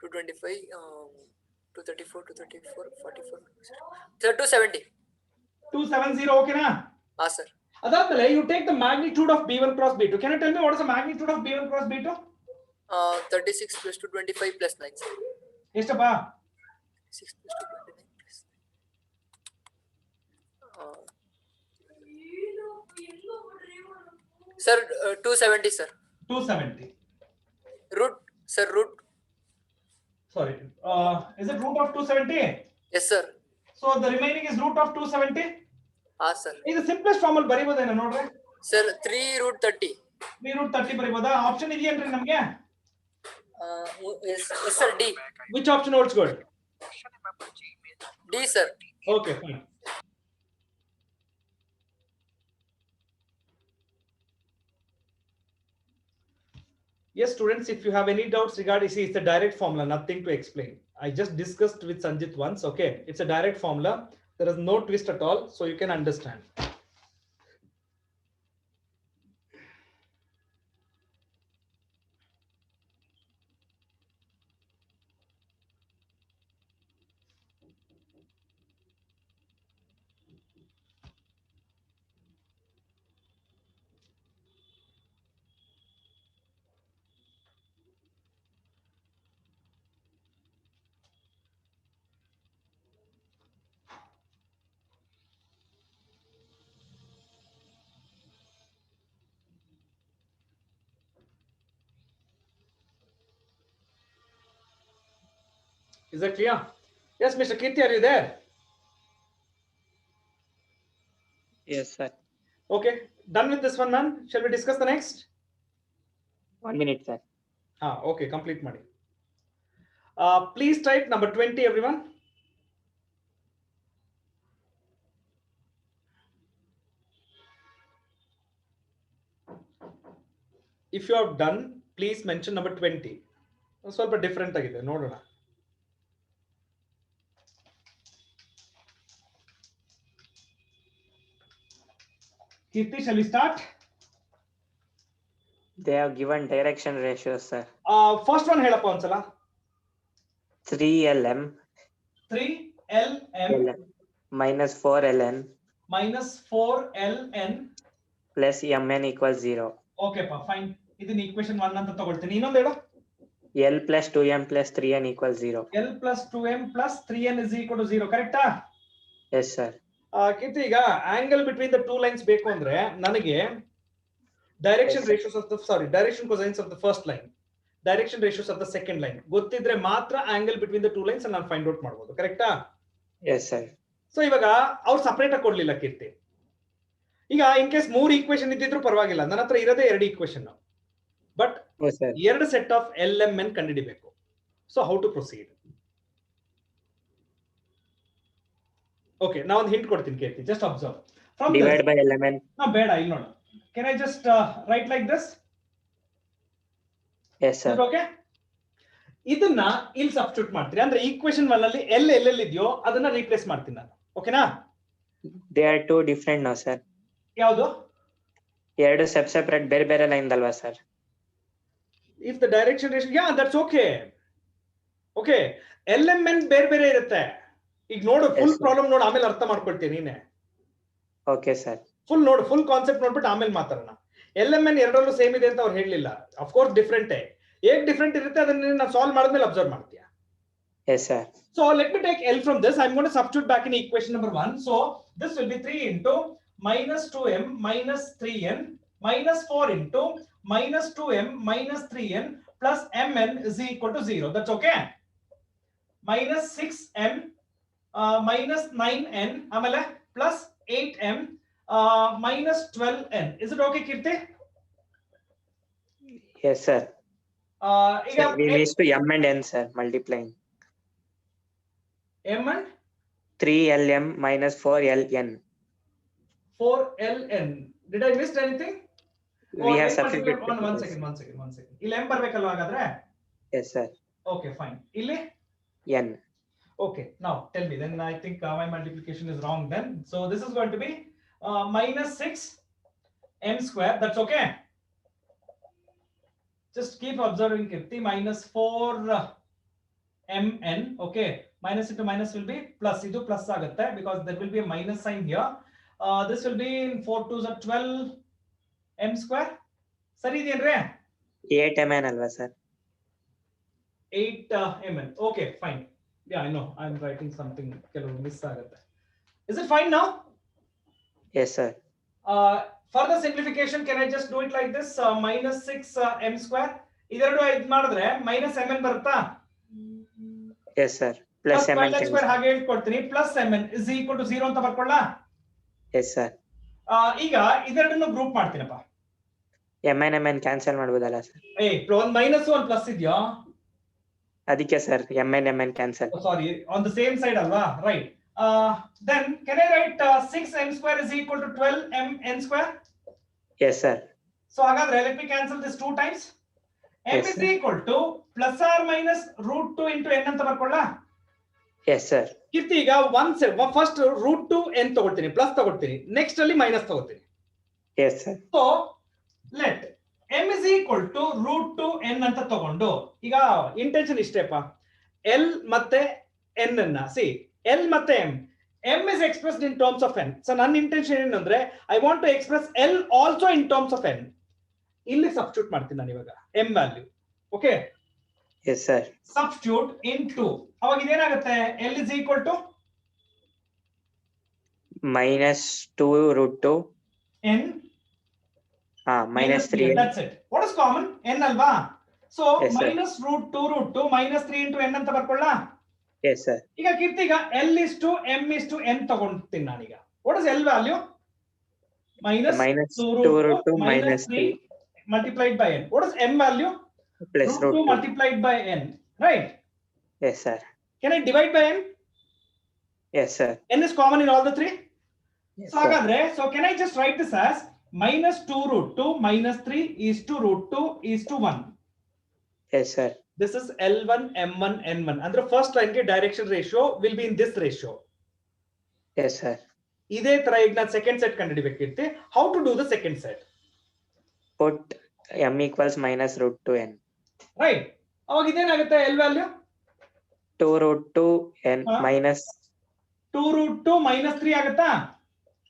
225 234 234 44 sir 270. 270 ಓಕೆನಾ? ಹಾ ಸರ್. ಅದಾದ್ಮೇಲೆ you take the magnitude of B1 cross B2. Can you tell me what is the magnitude of B1 cross B2? 36 plus 225 plus 9 sir. ಎಷ್ಟಪ್ಪ? 6 plus 229 plus sir 270 sir. 270. Root sir root. Sorry, is it root of 270? Yes sir. So the remaining is root of 270. ಹಾ sir. ಇದು simplest form ಅಲ್ಲಿ ಬರಿಬೋದೇನೋ ನೋಡ್ರಿ. Sir 3 root 30. 3 root 30 ಬರಿಬೋದಾ? Option ಇದೆಯೇನ್ರಿ ನಮಗೆ? Yes sir D. Which option holds good? D sir. Okay, fine. Yes, students, if you have any doubts regarding, see, it's a direct formula, nothing to explain. I just discussed with Sanjit once. Okay, it's a direct formula. There is no twist at all, so you can understand. Is that clear? Yes, Mr. Kirti, are you there? Yes, sir. Okay, done with this one, man. Shall we discuss the next? 1 minute, sir. Okay, complete money. Please type number 20, everyone. If you have done, please mention number 20. ಸ್ವಲ್ಪ different ಆಗಿದೆ ನೋಡೋಣ. Kirti, shall we start? They have given direction ratios, sir. First one ಹೇಳಪ್ಪ ಒಂದ್ಸಲ. 3 lm 3 lm minus 4 ln minus 4 ln plus mn equals 0. Okay ಪಾ fine. ಇದನ್ನ equation 1 ಅಂತ ತಗೊಳ್ತೀನಿ. ಇನ್ನೊಂದು ಹೇಳು. L plus 2m plus 3n equals 0. L plus 2m plus 3n is equal to 0. ಕರೆಕ್ಟಾ? Yes, sir. ಕಿರ್ತಿ, ಈಗ angle between the two lines ಬೇಕು ಅಂದ್ರೆ ನನಗೆ direction ratios of the direction cosines of the first line, direction ratios of the second line ಗೊತ್ತಿದ್ರೆ ಮಾತ್ರ angle between the two lines ನಾನು find out ಮಾಡಬಹುದು. ಕರೆಕ್ಟಾ? Yes, sir. ಸೊ ಇವಾಗ ಅವ್ರು ಸಪರೇಟ್ ಆಗಿ ಕೊಡ್ಲಿಲ್ಲ ಕೀರ್ತಿ. ಈಗ ಇನ್ ಕೇಸ್ 3 ಈಕ್ವೇಶನ್ ಇದ್ದಿದ್ರು ಪರವಾಗಿಲ್ಲ, ನನ್ನ ಹತ್ರ ಇರೋದೇ 2 equation. But Oh, sir. 2 set of LMN ಕಂಡುಹಿಡಿಬೇಕು. So how to proceed? Okay, ನಾ ಒಂದು ಹಿಂಟ್ ಕೊಡ್ತೀನಿ Keerthi, just observe. From Divide by lmn. ಬೇಡ, ಇಲ್ಲಿ ನೋಡು. Can I just write like this? Yes, sir. Okay, ಇದನ್ನ ಇಲ್ಲಿ ಸಬ್ಸ್ಟಿಟ್ಯೂಟ್ ಮಾಡ್ತೀರಿ ಅಂದ್ರೆ ಈಕ್ವೇಶನ್ 1 ಅಲ್ಲಿ ಎಲ್ಲೆಲ್ಲಿ ಇದೆಯೋ ಅದನ್ನ ರೀಪ್ಲೇಸ್ ಮಾಡ್ತೀನಿ ನಾನು. ಓಕೆನಾ? They are two different now, sir. ಯಾವುದು? ಎರಡು separate ಬೇರೆ ಬೇರೆ ಲೈನ್ ಅಲ್ವಾ sir? If the direction ratio, yeah, that's okay. Okay, LMN ಬೇರೆ ಇರುತ್ತೆ. ಈಗ ನೋಡು, ಫುಲ್ ಪ್ರಾಬ್ಲಮ್ ನೋಡು, ಆಮೇಲೆ ಅರ್ಥ ಮಾಡ್ಕೊಳ್ತೀನಿ ನೀನೆ. Okay sir. ಫುಲ್ ನೋಡು, ಫುಲ್ ಕಾನ್ಸೆಪ್ಟ್ ನೋಡ್ಬಿಟ್ಟು ಆಮೇಲೆ ಮಾತಾಡೋಣ. LMN ಎರಡರಲ್ಲೂ ಸೇಮ್ ಇದೆ ಅಂತ ಅವ್ರು ಹೇಳಲಿಲ್ಲ. Of course different. ಹೇಗೆ ಡಿಫ್ರೆಂಟ್ ಇರುತ್ತೆ ಅದನ್ನ ನಾನು ಸಾಲ್ವ್ ಮಾಡಿದ್ಮೇಲೆ ಅಬ್ಸರ್ವ್ ಮಾಡ್ತೀಯಾ? Yes, sir. So let me take L from this. I'm going to substitute back in equation number 1. So this will be 3 into minus 2m minus 3n minus 4 into minus 2m minus 3n plus mn is equal to 0. That's okay. Minus 6m minus 9n amale plus 8m minus 12n. Is it okay, Kirti? Yes, sir. Sir, we missed to m and n, sir, multiplying. M and 3lm minus 4ln. 4ln. Did I miss anything? We have substituted. One second. ಇಲ್ಲಿ m ಬರಬೇಕಲ್ವಾ ಹಾಗಾದ್ರೆ? Yes, sir. Okay, fine. ಇಲ್ಲಿ n. okay, now tell me, then I think my multiplication is wrong then. So this is going to be minus 6 m square. That's okay. Just keep observing, Kirti. Minus 4 mn. Okay, minus into minus will be plus. Idu plus agutte because there will be a minus sign here. This will be 4 2s are 12 m square. Sari idenre? 8 mn alva, sir. 8 mn. Okay, fine. Yeah, I know. I'm writing something. Miss agutte. Is it fine now? Yes, sir. Further simplification, can I just do it like this? Minus 6 m square. ಇದೆರಡು ಇದು ಮಾಡಿದ್ರೆ minus mn ಬರುತ್ತಾ? Yes, sir. Plus mn square ಹಾಗೆ ಹೇಳ್ಕೊಡ್ತೀನಿ. Plus mn is equal to 0 ಅಂತ ಬರ್ಕೊಳ್ಳಾ? Yes, sir. ಈಗ ಇದೆರಡನ್ನು group ಮಾಡ್ತೀನಪ್ಪ. mn ಕ್ಯಾನ್ಸಲ್ ಮಾಡಬಹುದಲ್ಲ ಸರ್? ಒಂದು ಮೈನಸ್ ಒಂದು ಪ್ಲಸ್ ಇದೆಯಾ? ಅದಕ್ಕೆ sir mn cancel. Sorry, on the same side ಅಲ್ವಾ? Right. Then can I write 6m square is equal to 12mn square? Yes, sir. So hagadre let me cancel this 2 times. M Yes, is sir. equal to plus or minus root 2 into n ಅಂತ ಬರ್ಕೊಳ್ಳಾ? Yes, sir. ಕಿರ್ತಿ, ಈಗ first root 2 n ತಗೊಳ್ತೀನಿ, plus ತಗೊಳ್ತೀನಿ, next ಅಲ್ಲಿ minus ತಗೊಳ್ತೀನಿ. Yes, sir. So let m is equal to root 2 n ಅಂತ ತಗೊಂಡು, ಈಗ intention ಇಷ್ಟೇಪ್ಪ, l ಮತ್ತೆ n ಅನ್ನ ಸಿ, l ಮತ್ತೆ m is expressed in terms of n. So ನನ್ನ ಇಂಟೆನ್ಷನ್ ಏನಂದ್ರೆ I want to express l also in terms of n. ಇಲ್ಲಿ ಸಬ್ಸ್ಟಿಟ್ಯೂಟ್ ಮಾಡ್ತೀನಿ ನಾನು ಇವಾಗ m value. Okay, Yes, sir. Substitute into, ಅವಾಗ ಇದೇನಾಗುತ್ತೆ? l is equal to minus 2 root 2 n minus 3. That's it. What is common? n ಅಲ್ವಾ? So Yes, sir. minus root 2 minus 3 into n ಅಂತ ಬರ್ಕೊಳ್ಳಾ? Yes, sir. ಈಗ ಕೀರ್ತಿ, ಈಗ l is to m is to n ತಗೊಂತೀನಿ ನಾನೀಗ. What is l value? Minus Minus 2 root 2 minus minus 3 multiplied by n. What is m value? Plus root 2 2. multiplied by n. Right? Yes, sir. Can I divide by n? Yes, sir. n is common in all the three. Yes, So sir. ಹಾಗಾದ್ರೆ, so can I just write this as minus 2 root 2 minus 3 is to root 2 is to 1. Yes, sir. This is L1 M1 N1. Andre first line ke direction ratio will be in this ratio. Yes, sir. ಇದೇ ತರ ಈಗ ನಾನು second set ಕಂಡುಹಿಡಿಬೇಕಿರ್ತಿ. How to do the second set? Put m equals minus root 2n. Right. ಅವಾಗ ಇದೇನಾಗುತ್ತೆ L value 2 root 2 n minus 2 root 2 minus 3 ಆಗುತ್ತಾ?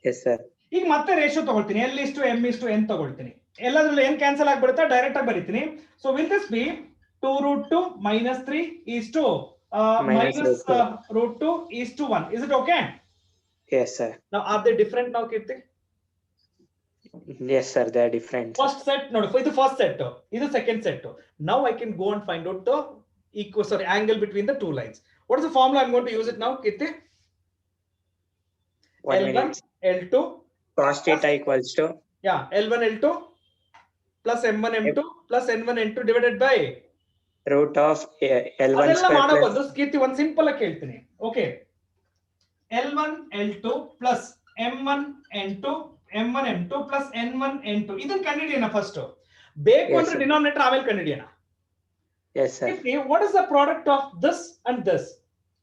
yes sir. ಈಗ ಮತ್ತೆ ರೇಷಿಯೋ ತಗೊಳ್ತೀನಿ, ಎಲ್ ಇಷ್ಟು ಎಂ ಇಷ್ಟು ಎನ್ ತಗೊಳ್ತೀನಿ. ಎಲ್ಲದ್ರಲ್ಲೂ ಏನ್ ಕ್ಯಾನ್ಸಲ್ ಆಗ್ಬಿಡುತ್ತಾ, ಡೈರೆಕ್ಟ್ ಆಗಿ ಬರೀತೀನಿ. So will this be 2 root 2 minus 3 is to minus root 2 is to 1. Is it okay? Yes sir. Now are they different now, Kirti? Yes sir, they are different. First set ನೋಡಿ, ಇದು first set, ಇದು second set. Now I can go and find out the angle between the two lines. What is the formula I'm going to use it now, Kirti? L1 L2 Cos theta equals to L1 L2 plus M1 M2 plus N1 N2 divided by root of L1 ಅದೆಲ್ಲ square ಮಾಡೋ plus ಬದಲು ಕೀರ್ತಿ ಒಂದು simple ಆಗಿ ಹೇಳ್ತೀನಿ. Okay, L1 L2 plus M1 N2 M1 M2 plus N1 N2 ಇದನ್ನ ಕಂಡುಹಿಡಿಯೋಣ first. ಬೇಕು Yes, ಅಂದ್ರೆ sir. ಡಿನಾಮಿನೇಟರ್ ಆಮೇಲೆ ಕಂಡುಹಿಡಿಯೋಣ. yes sir. Kirti, what is the product of this and this?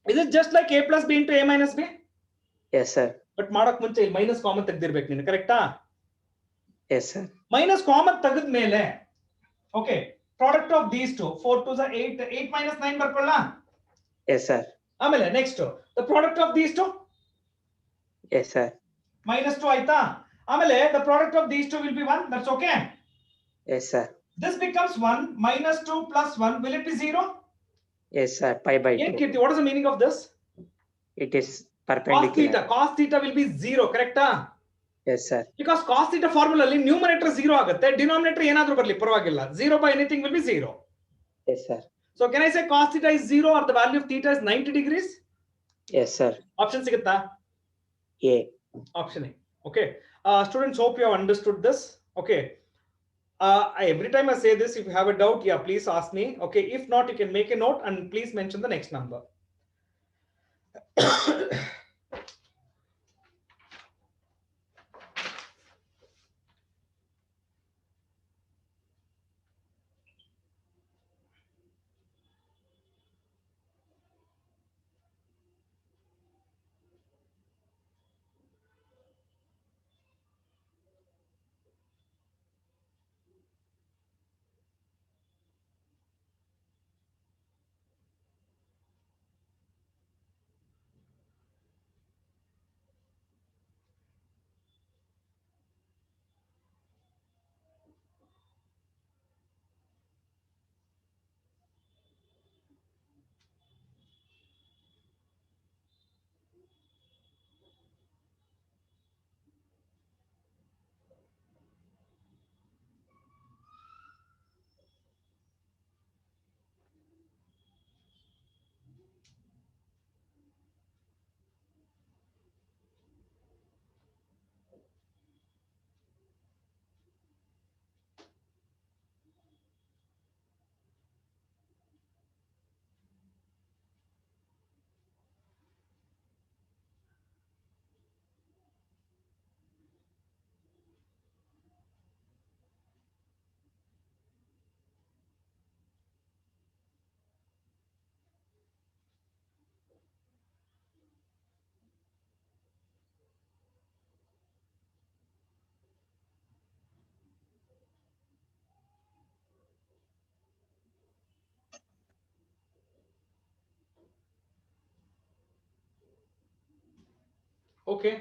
Is it just like a plus b into a minus b? Yes sir. But ಮಾಡಕ್ ಮುಂಚೆ ಇಲ್ಲಿ minus common ತೆಗ್ದಿರ್ಬೇಕು ನೀನು, ಕರೆಕ್ಟಾ? Yes sir. Minus common ತೆಗೆದ ಮೇಲೆ okay, product of these two 4 2 8 8 minus 9 ಬರ್ಕೊಳ್ಳ. Yes sir. ಆಮೇಲೆ next the product of these two Yes sir. minus 2 ಆಯ್ತಾ? ಆಮೇಲೆ the product of these two will be 1. That's okay. Yes sir. This becomes 1 minus 2 plus 1. Will it be 0? Yes sir. Pi by ಏನ್ 2. ಕೀರ್ತಿ, what is the meaning of this? It is Cos perpendicular. theta, cos theta will be 0, ಕರೆಕ್ಟಾ? Yes sir. Because cos theta formula ಅಲ್ಲಿ numerator 0 ಆಗುತ್ತೆ, denominator ಏನಾದ್ರೂ ಬರಲಿ ಪರವಾಗಿಲ್ಲ, 0 by anything will be 0. Yes sir. So can I say cos theta is 0 or the value of theta is 90 degrees? Yes sir. Option ಸಿಗುತ್ತಾ? A. Option A. Okay. Students, hope you have understood this. Okay. Every time I say this, if you have a doubt, please ask me. Okay. If not, you can make a note and please mention the next number. Okay.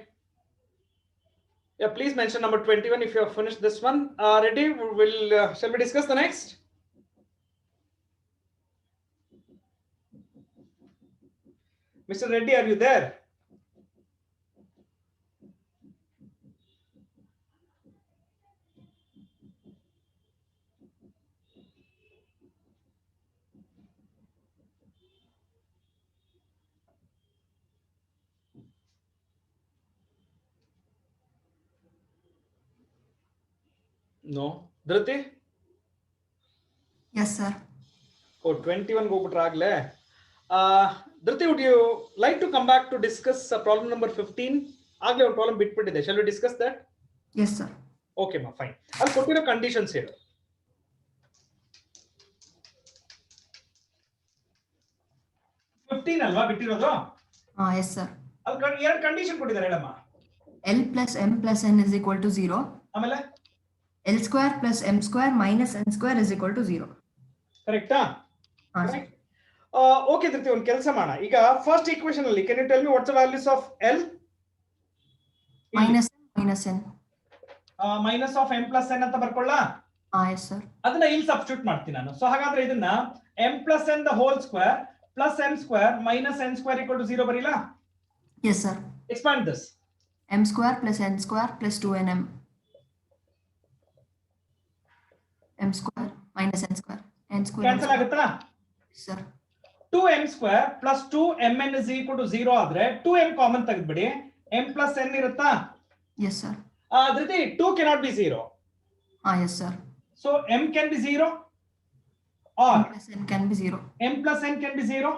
Please mention number 21 if you have finished this one. Ready? Shall we discuss the next? Mr. Reddy, are you there? No. Dhriti? Yes, sir. Oh, 21 ಹೋಗ್ಬಿಟ್ರಾಗ್ಲೇ. Dhriti, would you like to come back to discuss problem number 15? ಆಗ್ಲೇ ಒಂದು problem ಬಿಟ್ಬಿಟ್ಟಿದೆ. Shall we discuss that? Yes, sir. Okay, ma, fine. ಅಲ್ಲಿ ಕೊಟ್ಟಿರೋ conditions ಹೇಳು. 15 ಅಲ್ವಾ ಬಿಟ್ಟಿರೋದು? Yes, sir. ಅಲ್ಲಿ ಎರಡು condition ಕೊಟ್ಟಿದ್ದಾರೆ ಹೇಳಮ್ಮ. L plus M plus N is equal to 0. ಆಮೇಲೆ L square plus M square minus N square is equal to 0. ಕರೆಕ್ಟಾ? ಹಾ ಸರ್. ಓಕೆ ಧೃತಿ, ಒಂದು ಕೆಲಸ ಮಾಡೋಣ. ಈಗ ಫಸ್ಟ್ ಈಕ್ವೇಶನ್ ಅಲ್ಲಿ can you tell me what's the values of L? Minus N. Minus of M plus N ಅಂತ ಬರ್ಕೊಳ್ಳ. Yes sir. ಅದನ್ನ ಇಲ್ಲಿ ಸಬ್ಸ್ಟಿಟ್ಯೂಟ್ ಮಾಡ್ತೀನಿ ನಾನು. ಸೊ ಹಾಗಾದ್ರೆ ಇದನ್ನ M plus N the whole square plus M square minus N square equal to 0 ಬರೀಲಾ? Yes sir. Expand this. M square plus N square plus 2nm. M square minus N square. N square. Cancel ಆಗುತ್ತಾ? Sir. 2m square plus 2mn is equal to 0 ಆದ್ರೆ 2m common ತೆಗೆದ್ಬಿಡಿ. M plus N ಇರುತ್ತಾ? Yes sir. Dhriti 2 cannot be 0. Yes sir. So M can be 0 or M plus N can be 0. M plus N can be 0.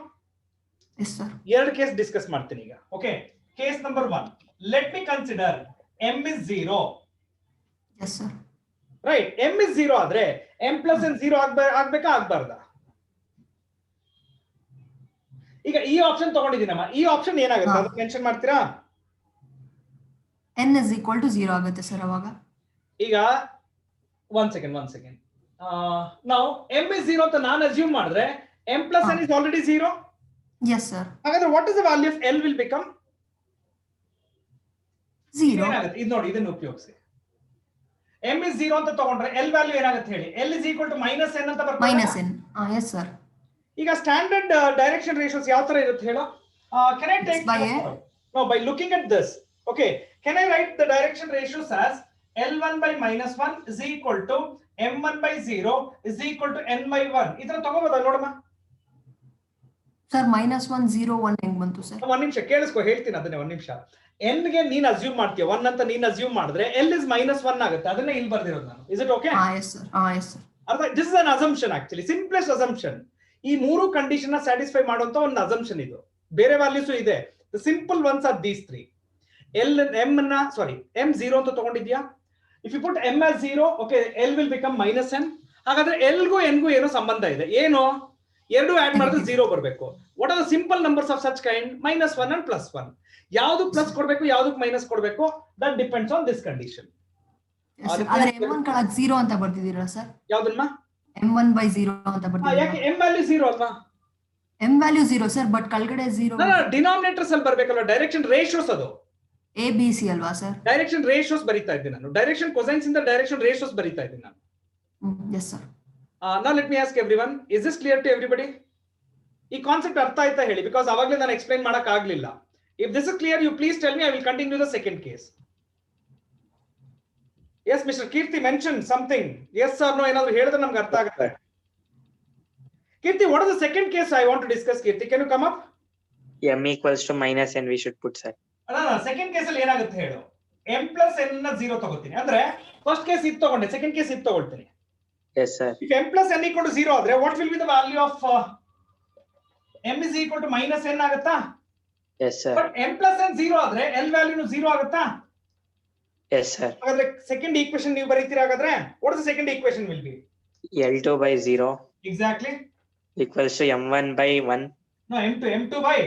Yes sir. ಎರಡು case discuss ಮಾಡ್ತೀನಿ ಈಗ. Okay, case number 1. Let me consider M is 0. Yes sir. Right, M is 0 ಆದ್ರೆ M plus N 0 ಆಗ್ಬೇಕಾ ಆಗ್ಬಾರ್ದಾ? ಈಗ ಈ option ತಗೊಂಡಿದ್ದೀನಮ್ಮ, ಈ option ಏನಾಗುತ್ತೆ ಅದು mention ಮಾಡ್ತೀರಾ? N is equal to 0 ಆಗುತ್ತೆ ಸರ್ ಅವಾಗ. ಈಗ one second. ನಾವು M is 0 ಅಂತ ನಾನು ಅಸ್ಯೂಮ್ ಮಾಡಿದ್ರೆ M plus N is already 0. Yes sir. ಹಾಗಾದ್ರೆ what is the value of L will become? 0. ಇದು ನೋಡಿ, ಇದನ್ನು ಉಪಯೋಗಿಸಿ. M is 0 ಅಂತ ತಗೊಂಡ್ರೆ L ವ್ಯಾಲ್ಯೂ ಏನಾಗುತ್ತೆ ಹೇಳಿ? L is equal to minus N ಅಂತ ಬರ್ತದೆ. Minus N. Yes sir. ಈಗ ಸ್ಟ್ಯಾಂಡರ್ಡ್ ಡೈರೆಕ್ಷನ್ ರೇಷಿಯೋಸ್ ಯಾವ ತರ ಇರುತ್ತೆ ಹೇಳು? Can I take by looking at this? Okay, can I write the direction ratios as L1 by minus 1 is equal to M1 by 0 is equal to N by 1? ಇದನ್ನ ತಗೋಬೋದಾ ನೋಡಮ್ಮ? Sir -1 0 1 ಹೆಂಗ್ ಬಂತು sir? ಒಂದ್ ನಿಮಿಷ ಕೇಳಿಸ್ಕೊ, ಹೇಳ್ತೀನಿ ಅದನ್ನೇ ಒಂದ್ ನಿಮಿಷ. N ಗೆ ನೀನ್ ಅಸ್ಯೂಮ್ ಮಾಡ್ತೀಯ 1 ಅಂತ ನೀನ್ ಅಸ್ಯೂಮ್ ಮಾಡಿದ್ರೆ L is -1 ಆಗುತ್ತೆ. ಅದನ್ನೇ ಇಲ್ಲಿ ಬರ್ದಿರೋದು ನಾನು. Is it okay? Yes sir. Yes sir. This is an assumption actually, simplest assumption. ಈ ಮೂರು ಕಂಡೀಷನ್ ನ ಸ್ಯಾಟಿಸ್ಫೈ ಮಾಡುವಂತ ಒಂದು ಅಸಂಪ್ಷನ್ ಇದು. ಬೇರೆ ವ್ಯಾಲ್ಯೂಸ್ ಇದೆ. The simple ones are these three. M 0 ಅಂತ ತಗೊಂಡಿದ್ಯಾ? If you put M as 0, okay, L will become minus N. ಹಾಗಾದ್ರೆ L ಗೂ N ಗೂ ಏನೋ ಸಂಬಂಧ ಇದೆ. ಏನು? ಎರಡು ಆಡ್ ಮಾಡಿದ್ರೆ 0 ಬರಬೇಕು. What are the simple numbers of such kind? -1 and +1. ಯಾವುದು ಪ್ಲಸ್ ಕೊಡಬೇಕು, ಯಾವುದು ಮೈನಸ್ ಕೊಡಬೇಕು, that depends on this condition. ಆದ್ರೆ M1 ಕೆಳಗೆ 0 ಅಂತ ಬರ್ತಿದ್ದೀರಾ ಸರ್? ಯಾವ್ದನ್ನ? M1 by 0 ಅಂತ ಬರ್ತಿದ್ದೀರಾ? ಯಾಕೆ M ವ್ಯಾಲ್ಯೂ 0 ಅಲ್ವಾ? M ವ್ಯಾಲ್ಯೂ 0 ಸರ್, ಬಟ್ ಕೆಳಗಡೆ 0. ಡಿನಾಮಿನೇಟರ್ಸ್ ಅಲ್ಲಿ ಬರ್ಬೇಕಲ್ವಾ? ಡೈರೆಕ್ಷನ್ ರೇಷಿಯೋಸ್ ಅದು. A B C ಅಲ್ವಾ ಸರ್? ಡೈರೆಕ್ಷನ್ ರೇಷಿಯೋಸ್ ಬರೀತಾ ಇದ್ದೀನಿ ನಾನು. ಡೈರೆಕ್ಷನ್ ಕೊಸೈನ್ಸ್ ಇಂದ ಡೈರೆಕ್ಷನ್ ರೇಷಿಯೋಸ್ ಬರೀತಾ ಇದ್ದೀನಿ ನಾನು. Yes sir. Now let me ask everyone, is this clear to everybody? ಈ ಕಾನ್ಸೆಪ್ಟ್ ಅರ್ಥ ಆಯ್ತಾ ಹೇಳಿ, ಬಿಕಾಸ್ ಅವಾಗಲೇ ನಾನು ಎಕ್ಸ್ಪ್ಲೈನ್ ಮಾಡಕ್ ಆಗ್ಲಿಲ್ಲ. If this is clear, you please tell me. I will continue the second case. Yes, Mr. Kirti mentioned something. Yes or no ಏನಾದರೂ ಹೇಳಿದ್ರೆ ನಮ್ಗೆ ಅರ್ಥ ಆಗುತ್ತೆ. Kirti, what is the second case I want to discuss? Kirti, can you come up? M equals to minus N we should put, sir. Second case ಅಲ್ಲಿ ಏನಾಗುತ್ತೆ ಹೇಳು? M plus N ನ 0 ತಗೋತೀನಿ. ಅಂದ್ರೆ ಫಸ್ಟ್ ಕೇಸ್ ಇದು ತಗೊಂಡೆ, second case ಇದು ತಗೊಳ್ತೀನಿ. Yes sir. If M plus N equal to 0 ಆದ್ರೆ what will be the value of M is equal to minus N ಆಗುತ್ತಾ? Yes sir. But M plus N 0 ಆದ್ರೆ L ವ್ಯಾಲ್ಯೂನು 0 ಆಗುತ್ತಾ? Yes sir. ಹಾಗಾದ್ರೆ second equation ನೀವು ಬರೀತೀರಾ ಹಾಗಾದ್ರೆ? What is the second equation will be? L2 by 0 Exactly. equals to M1 by 1. No, M2 by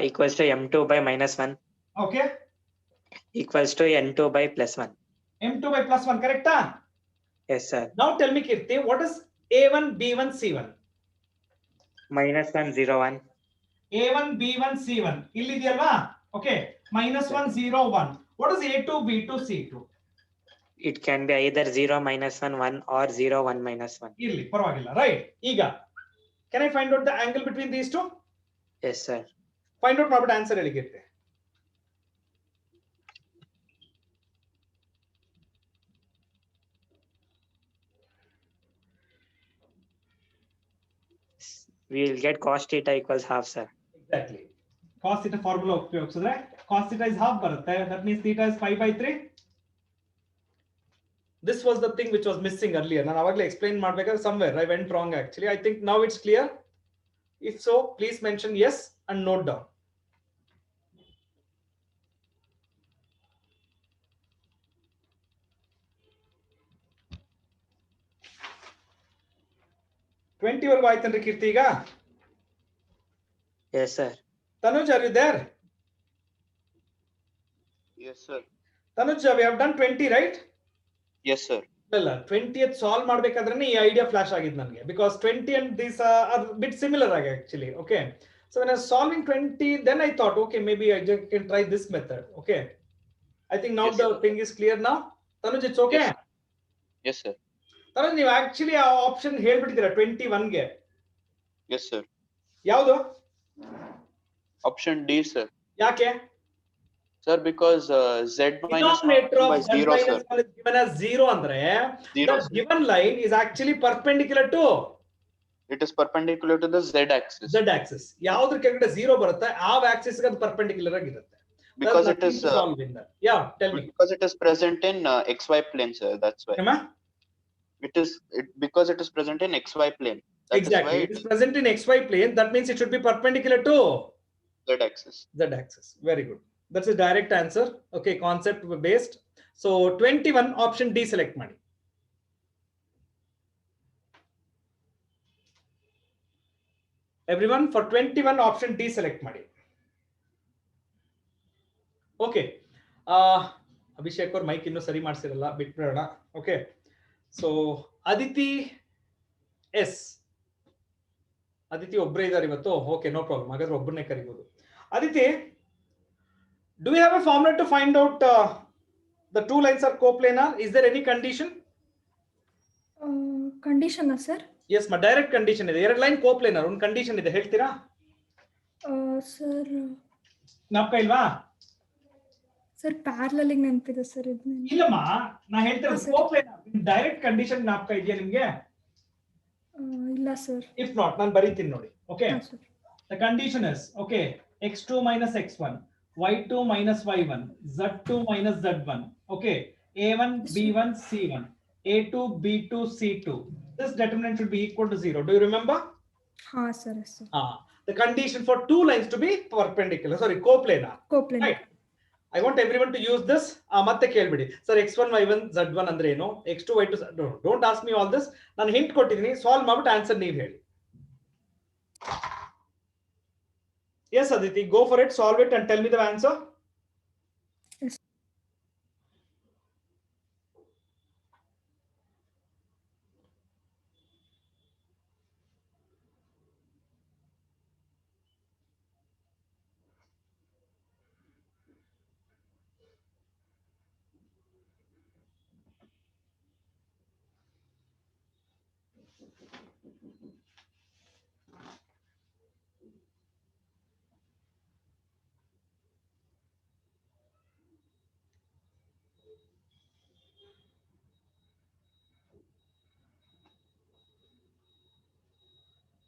Equals to M2 by minus 1. okay, Equals to N2 by plus 1. M2 by plus 1, correct? Yes sir. Now tell me Kirti, what is A1 B1 C1? -1 0 1. A1 B1 C1 ಇಲ್ಲಿದೆಯಲ್ವಾ? Okay, -1 0 1. What is A2 B2 C2? It can be either 0 -1 1 or 0 1 -1. ಇರ್ಲಿ, ಪರವಾಗಿಲ್ಲ. Right, ಈಗ can I find out the angle between these two? Yes sir. Find out ಮಾಡ್ಬಿಟ್ಟು answer ಹೇಳಿ Kirti. We will get cos theta equals half, sir. Exactly. Cos theta formula ಉಪಯೋಗಿಸಿದ್ರೆ cos theta is half ಬರುತ್ತೆ. That means theta is 5/3. This was the thing which was missing earlier. ನಾನು ಅವಾಗಲೇ explain ಮಾಡಬೇಕಾದ್ರೆ somewhere I went wrong actually. I think now it's clear. If so, please mention yes and note down. ವರ್ಗು ಆಯ್ತನ್ರಿ ಕೀರ್ತಿ ಈಗ? Yes sir. Tanuj, are you there? Yes, sir. Tanuj, we have done 20, right? Yes, sir. ಇಲ್ಲ 20th solve ಮಾಡಬೇಕಾದ್ರೆ ಈ idea flash ಆಗಿದ್ದು ನನಗೆ because 20 and these are bit similar ಆಗಿ actually. Okay, so when I was solving 20, then I thought, okay, maybe I just can try this method. Okay, I think now Yes, the sir. thing is clear now. Tanuj, it's okay? Yes. Yes, sir. Tanuj, ನೀವು actually ಆ option ಹೇಳ್ಬಿಟ್ಟಿದ್ದೀರಾ 21 ಗೆ. Yes, sir. ಯಾವುದು? Option D, sir. ಯಾಕೆ? Sir, because z minus Denominator 1 of by z 0, minus sir. 1 is given as 0 ಅಂದ್ರೆ 0, the sir. given line is actually perpendicular to It is perpendicular to the z axis. z axis. ಯಾವ್ದ್ರ ಕೆಳಗಡೆ 0 ಬರುತ್ತೆ ಆ axis ಗೆ ಅದು perpendicular ಆಗಿರುತ್ತೆ. Because There's it is nothing to solve in that. Yeah, tell me. because it is present in xy plane, sir. That's why. Emma? Because it is present in xy plane. That Exactly. is It is why present in xy plane. That means it should be perpendicular to z axis. z axis. Very good. That's a direct answer. Okay, concept based. So 21 option D select ಮಾಡಿ. Everyone, for 21 option D select ಮಾಡಿ. Okay. Abhishek ಅವ್ರ mike ಇನ್ನೂ ಸರಿ ಮಾಡಿಸಿರಲ್ಲ, ಬಿಟ್ಬಿಡೋಣ. Okay. So Aditi yes, Aditi ಒಬ್ಬರೇ ಇದ್ದಾರೆ ಇವತ್ತು. Okay, no problem. ಹಾಗಾದ್ರೆ ಒಬ್ಬರನ್ನೇ ಕರಿಬಹುದು. Aditi, do we have a formula to find out the two lines are coplanar? Is there any condition? Condition, sir? Yes, ma direct condition ಇದೆ. ಎರಡು ಲೈನ್ ಕೋಪ್ಲೇನರ್, ಒಂದು ಕಂಡೀಷನ್ ಇದೆ, ಹೇಳ್ತೀರಾ? Sir, ನಾಪ್ಕ ಇಲ್ವಾ? ಸರ್ ಪ್ಯಾರಲಲ್ ನೆನಪಿದೆ ಸರ್ ಇದು. ಇಲ್ಲಮ್ಮ, ನಾ ಹೇಳ್ತಿರೋದು ಕೋಪ್ಲೇನರ್. ಡೈರೆಕ್ಟ್ ಕಂಡೀಷನ್ ನಾಪ್ಕ ಇದೆಯಾ ನಿಮ್ಗೆ? ಇಲ್ಲ ಸರ್. If not, ನಾನು ಬರೀತೀನಿ ನೋಡಿ. Okay. Sir. The condition is, okay, x2 minus x1, y2 minus y1, z2 minus z1. Okay, a1, b1, c1, a2, b2, c2. This determinant should be equal to 0. Do you remember? ಹಾ sir, sir. The condition for two lines to be perpendicular, sorry, coplanar. ಕೋಪ್ಲೇನರ್. Right. I want everyone to use this. ಮತ್ತೆ ಕೇಳ್ಬಿಡಿ sir, x1 y1 z1 ಅಂದ್ರೆ ಏನು, x2 y2. Don't ask me all this. ನಾನು hint ಕೊಟ್ಟಿದ್ದೀನಿ, solve ಮಾಡ್ಬಿಟ್ಟು answer ನೀವು ಹೇಳಿ. Yes, Aditi, go for it, solve it and tell me the answer. Yes.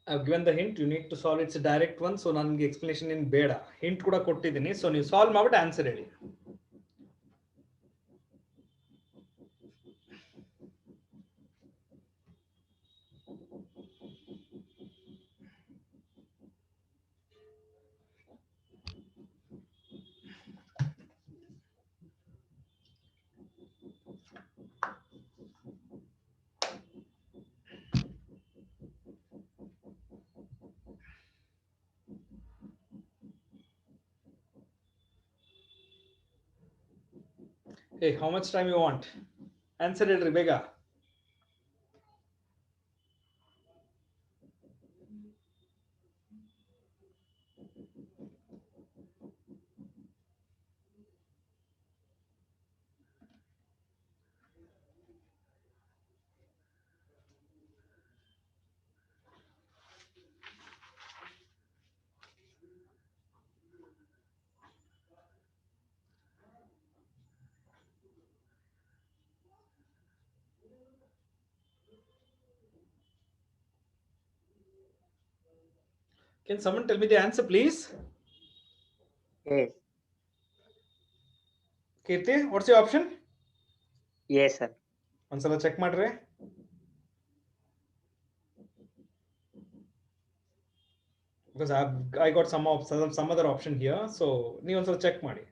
I've given the hint, you need to solve. It's a direct one, so ನನಗೆ explanation in ಬೇಡ. Hint ಕೂಡ ಕೊಟ್ಟಿದ್ದೀನಿ, so ನೀವು solve ಮಾಡ್ಬಿಟ್ಟು answer ಹೇಳಿ. Hey, how much time you want? Answer ಹೇಳ್ರಿ ಬೇಗ. Can someone tell me the answer, please? Yes. Kirti, what's your option? Yes, sir. ಒಂದ್ಸಲ ಚೆಕ್ ಮಾಡ್ರಿ. Because I got some other option here, so ನೀವು ಒಂದ್ಸಲ check ಮಾಡಿ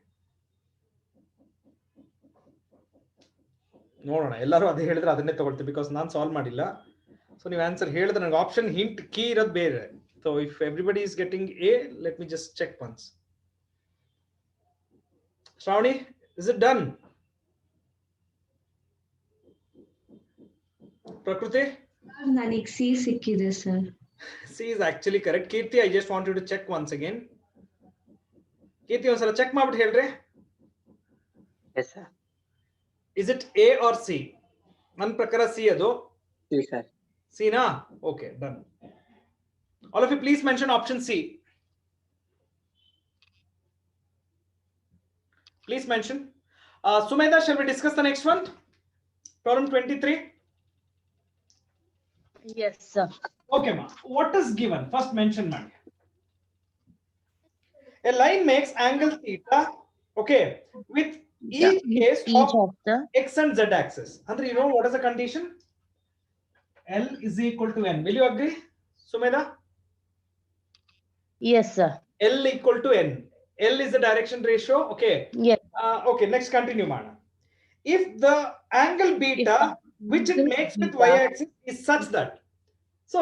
ನೋಡೋಣ. ಎಲ್ಲರೂ ಅದೇ ಹೇಳಿದ್ರೆ ಅದನ್ನೇ ತಗೊಳ್ತೀವಿ, ಬಿಕಾಸ್ ನಾನು ಸಾಲ್ವ್ ಮಾಡಿಲ್ಲ. ಸೊ ನೀವು ಆನ್ಸರ್ ಹೇಳಿದ್ರೆ ನನಗೆ ಆಪ್ಷನ್ ಹಿಂಟ್ ಕೀ ಇರೋದು ಬೇರೆ. So if everybody is getting A, let me just check once. Shravani, Is it done? Prakriti? ನನಗೆ ಸಿ ಸಿಕ್ಕಿದೆ sir. C is actually correct. Kirti, I just want you to check once again. Kirti, ಒಂದ್ಸಲ check ಮಾಡ್ಬಿಟ್ಟು ಹೇಳ್ರಿ. Yes, sir. Is it A or C? ನನ್ನ ಪ್ರಕಾರ C ಅದು. Yes, sir. C na? Okay, done. All of you please mention option C. Please mention. Sumedha, shall we discuss the next one? Problem 23. Yes, sir. Okay, ma. What is given? First mention, man. A line makes angle theta, okay, with each case Each of of the x and z axis. Andre, you know what is the condition? L is equal to n. Will you agree, Sumedha? yes, sir. L equal to n. L is the direction ratio. Okay. Yes. Okay. Next, continue, man. If the angle beta, which it makes with beta y-axis, is such that. So,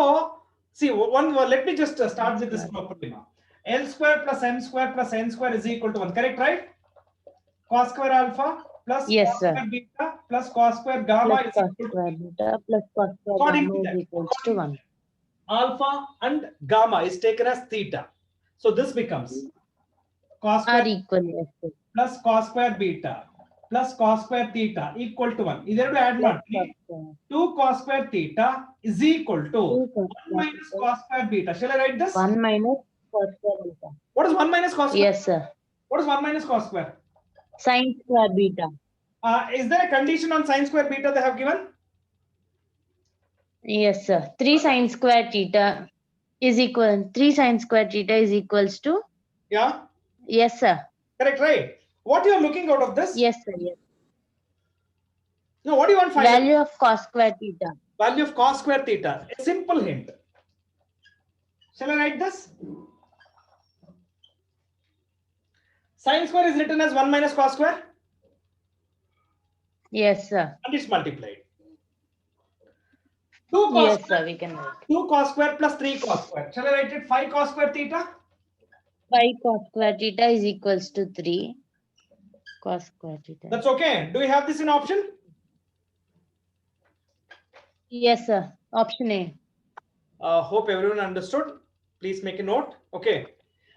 see, let me just start with this properly now. L square plus m square plus n square is equal to 1. Correct, right? Cos square alpha plus Yes, cos sir. square beta plus cos square gamma Plus is cos equal to square beta plus cos square According gamma to is that. equals to 1. alpha and gamma is taken as theta. So this becomes cos Are square equal. Yes, sir. plus cos square beta plus cos square theta equal to 1. ಇದೆರಡು add Plus ಮಾಡ್ತೀನಿ. cos square. 2 cos square theta is equal to 2 cos 1 square minus theta. cos square beta. Shall I write this? 1 minus cos square beta. What is 1 minus cos square? Yes, sir. What is 1 minus cos square? Sin square beta. Is there a condition on sin square beta they have given? Yes, sir. 3 sin square theta is equal. 3 sin square theta is equals to. Yeah, Yes, sir. correct, right? What you are looking out of this? Yes, sir. Yes. No, what do you want to find? Value of cos square theta. Value of cos square theta. A simple hint. Shall I write this? Sin square is written as 1 minus cos square Yes, sir. and it's multiplied. 2 cos Yes, square, sir. We can write. 2 cos square plus 3 cos square. Shall I write it 5 cos square theta? 5 cos square theta is equals to 3 cos square theta. That's okay. Do we have this in option? Yes, sir. Option A. Hope everyone understood. Please make a note. Okay.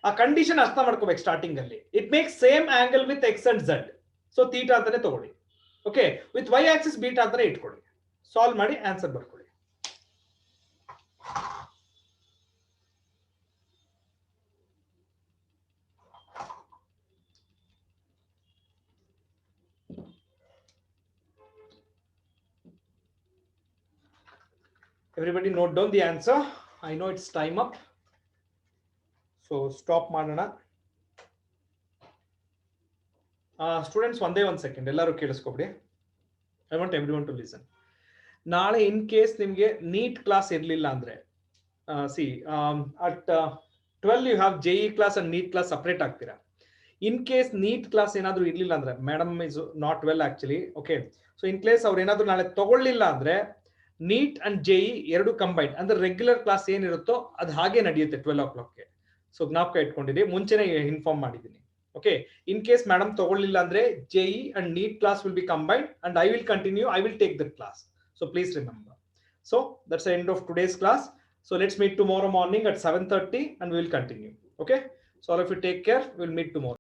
A condition ಅರ್ಥ ಮಾಡ್ಕೋಬೇಕು starting ಅಲ್ಲಿ. It makes same angle with x and z. So theta ಅಂತಾನೆ ತಗೊಳ್ಳಿ. Okay. With y axis beta ಅಂತಾನೆ ಇಟ್ಕೊಳ್ಳಿ. Solve ಮಾಡಿ answer ಬರ್ಕೊಳ್ಳಿ. Everybody note down the answer. I know it's time up. So stop ಮಾಡೋಣ. Students, one second. ಎಲ್ಲರೂ ಕೇಳಿಸ್ಕೊಬಿಡಿ. I want everyone to listen. ನಾಳೆ in case ನಿಮಗೆ NEET class ಇರಲಿಲ್ಲ ಅಂದ್ರೆ see at 12 you have JE class and NEET class separate ಆಗ್ತೀರಾ. In case NEET class ಏನಾದರೂ ಇರಲಿಲ್ಲ ಅಂದ್ರೆ madam is not well actually. Okay. So in case ಅವ್ರು ಏನಾದರೂ ನಾಳೆ ತಗೊಳ್ಳಿಲ್ಲ ಅಂದ್ರೆ ನೀಟ್ ಅಂಡ್ ಜೆಇ ಎರಡು ಕಂಬೈನ್ ಅಂದ್ರೆ ರೆಗ್ಯುಲರ್ ಕ್ಲಾಸ್ ಏನಿರುತ್ತೋ ಅದು ಹಾಗೆ ನಡೆಯುತ್ತೆ 12 o'clockಗೆ. ಸೊ ಜ್ಞಾಪಕ ಇಟ್ಕೊಂಡಿದೆ, ಮುಂಚೆನೆ ಇನ್ಫಾರ್ಮ್ ಮಾಡಿದ್ದೀನಿ. ಓಕೆ, ಇನ್ ಕೇಸ್ ಮೇಡಮ್ ತಗೊಳ್ಳಿಲ್ಲ ಅಂದ್ರೆ JEE and NEET class will be combined and I will continue, I will take that class. So please remember. So that's the end of today's class. So let's meet tomorrow morning at 7:30 and we will continue. Okay, so all of you take care. We'll meet tomorrow.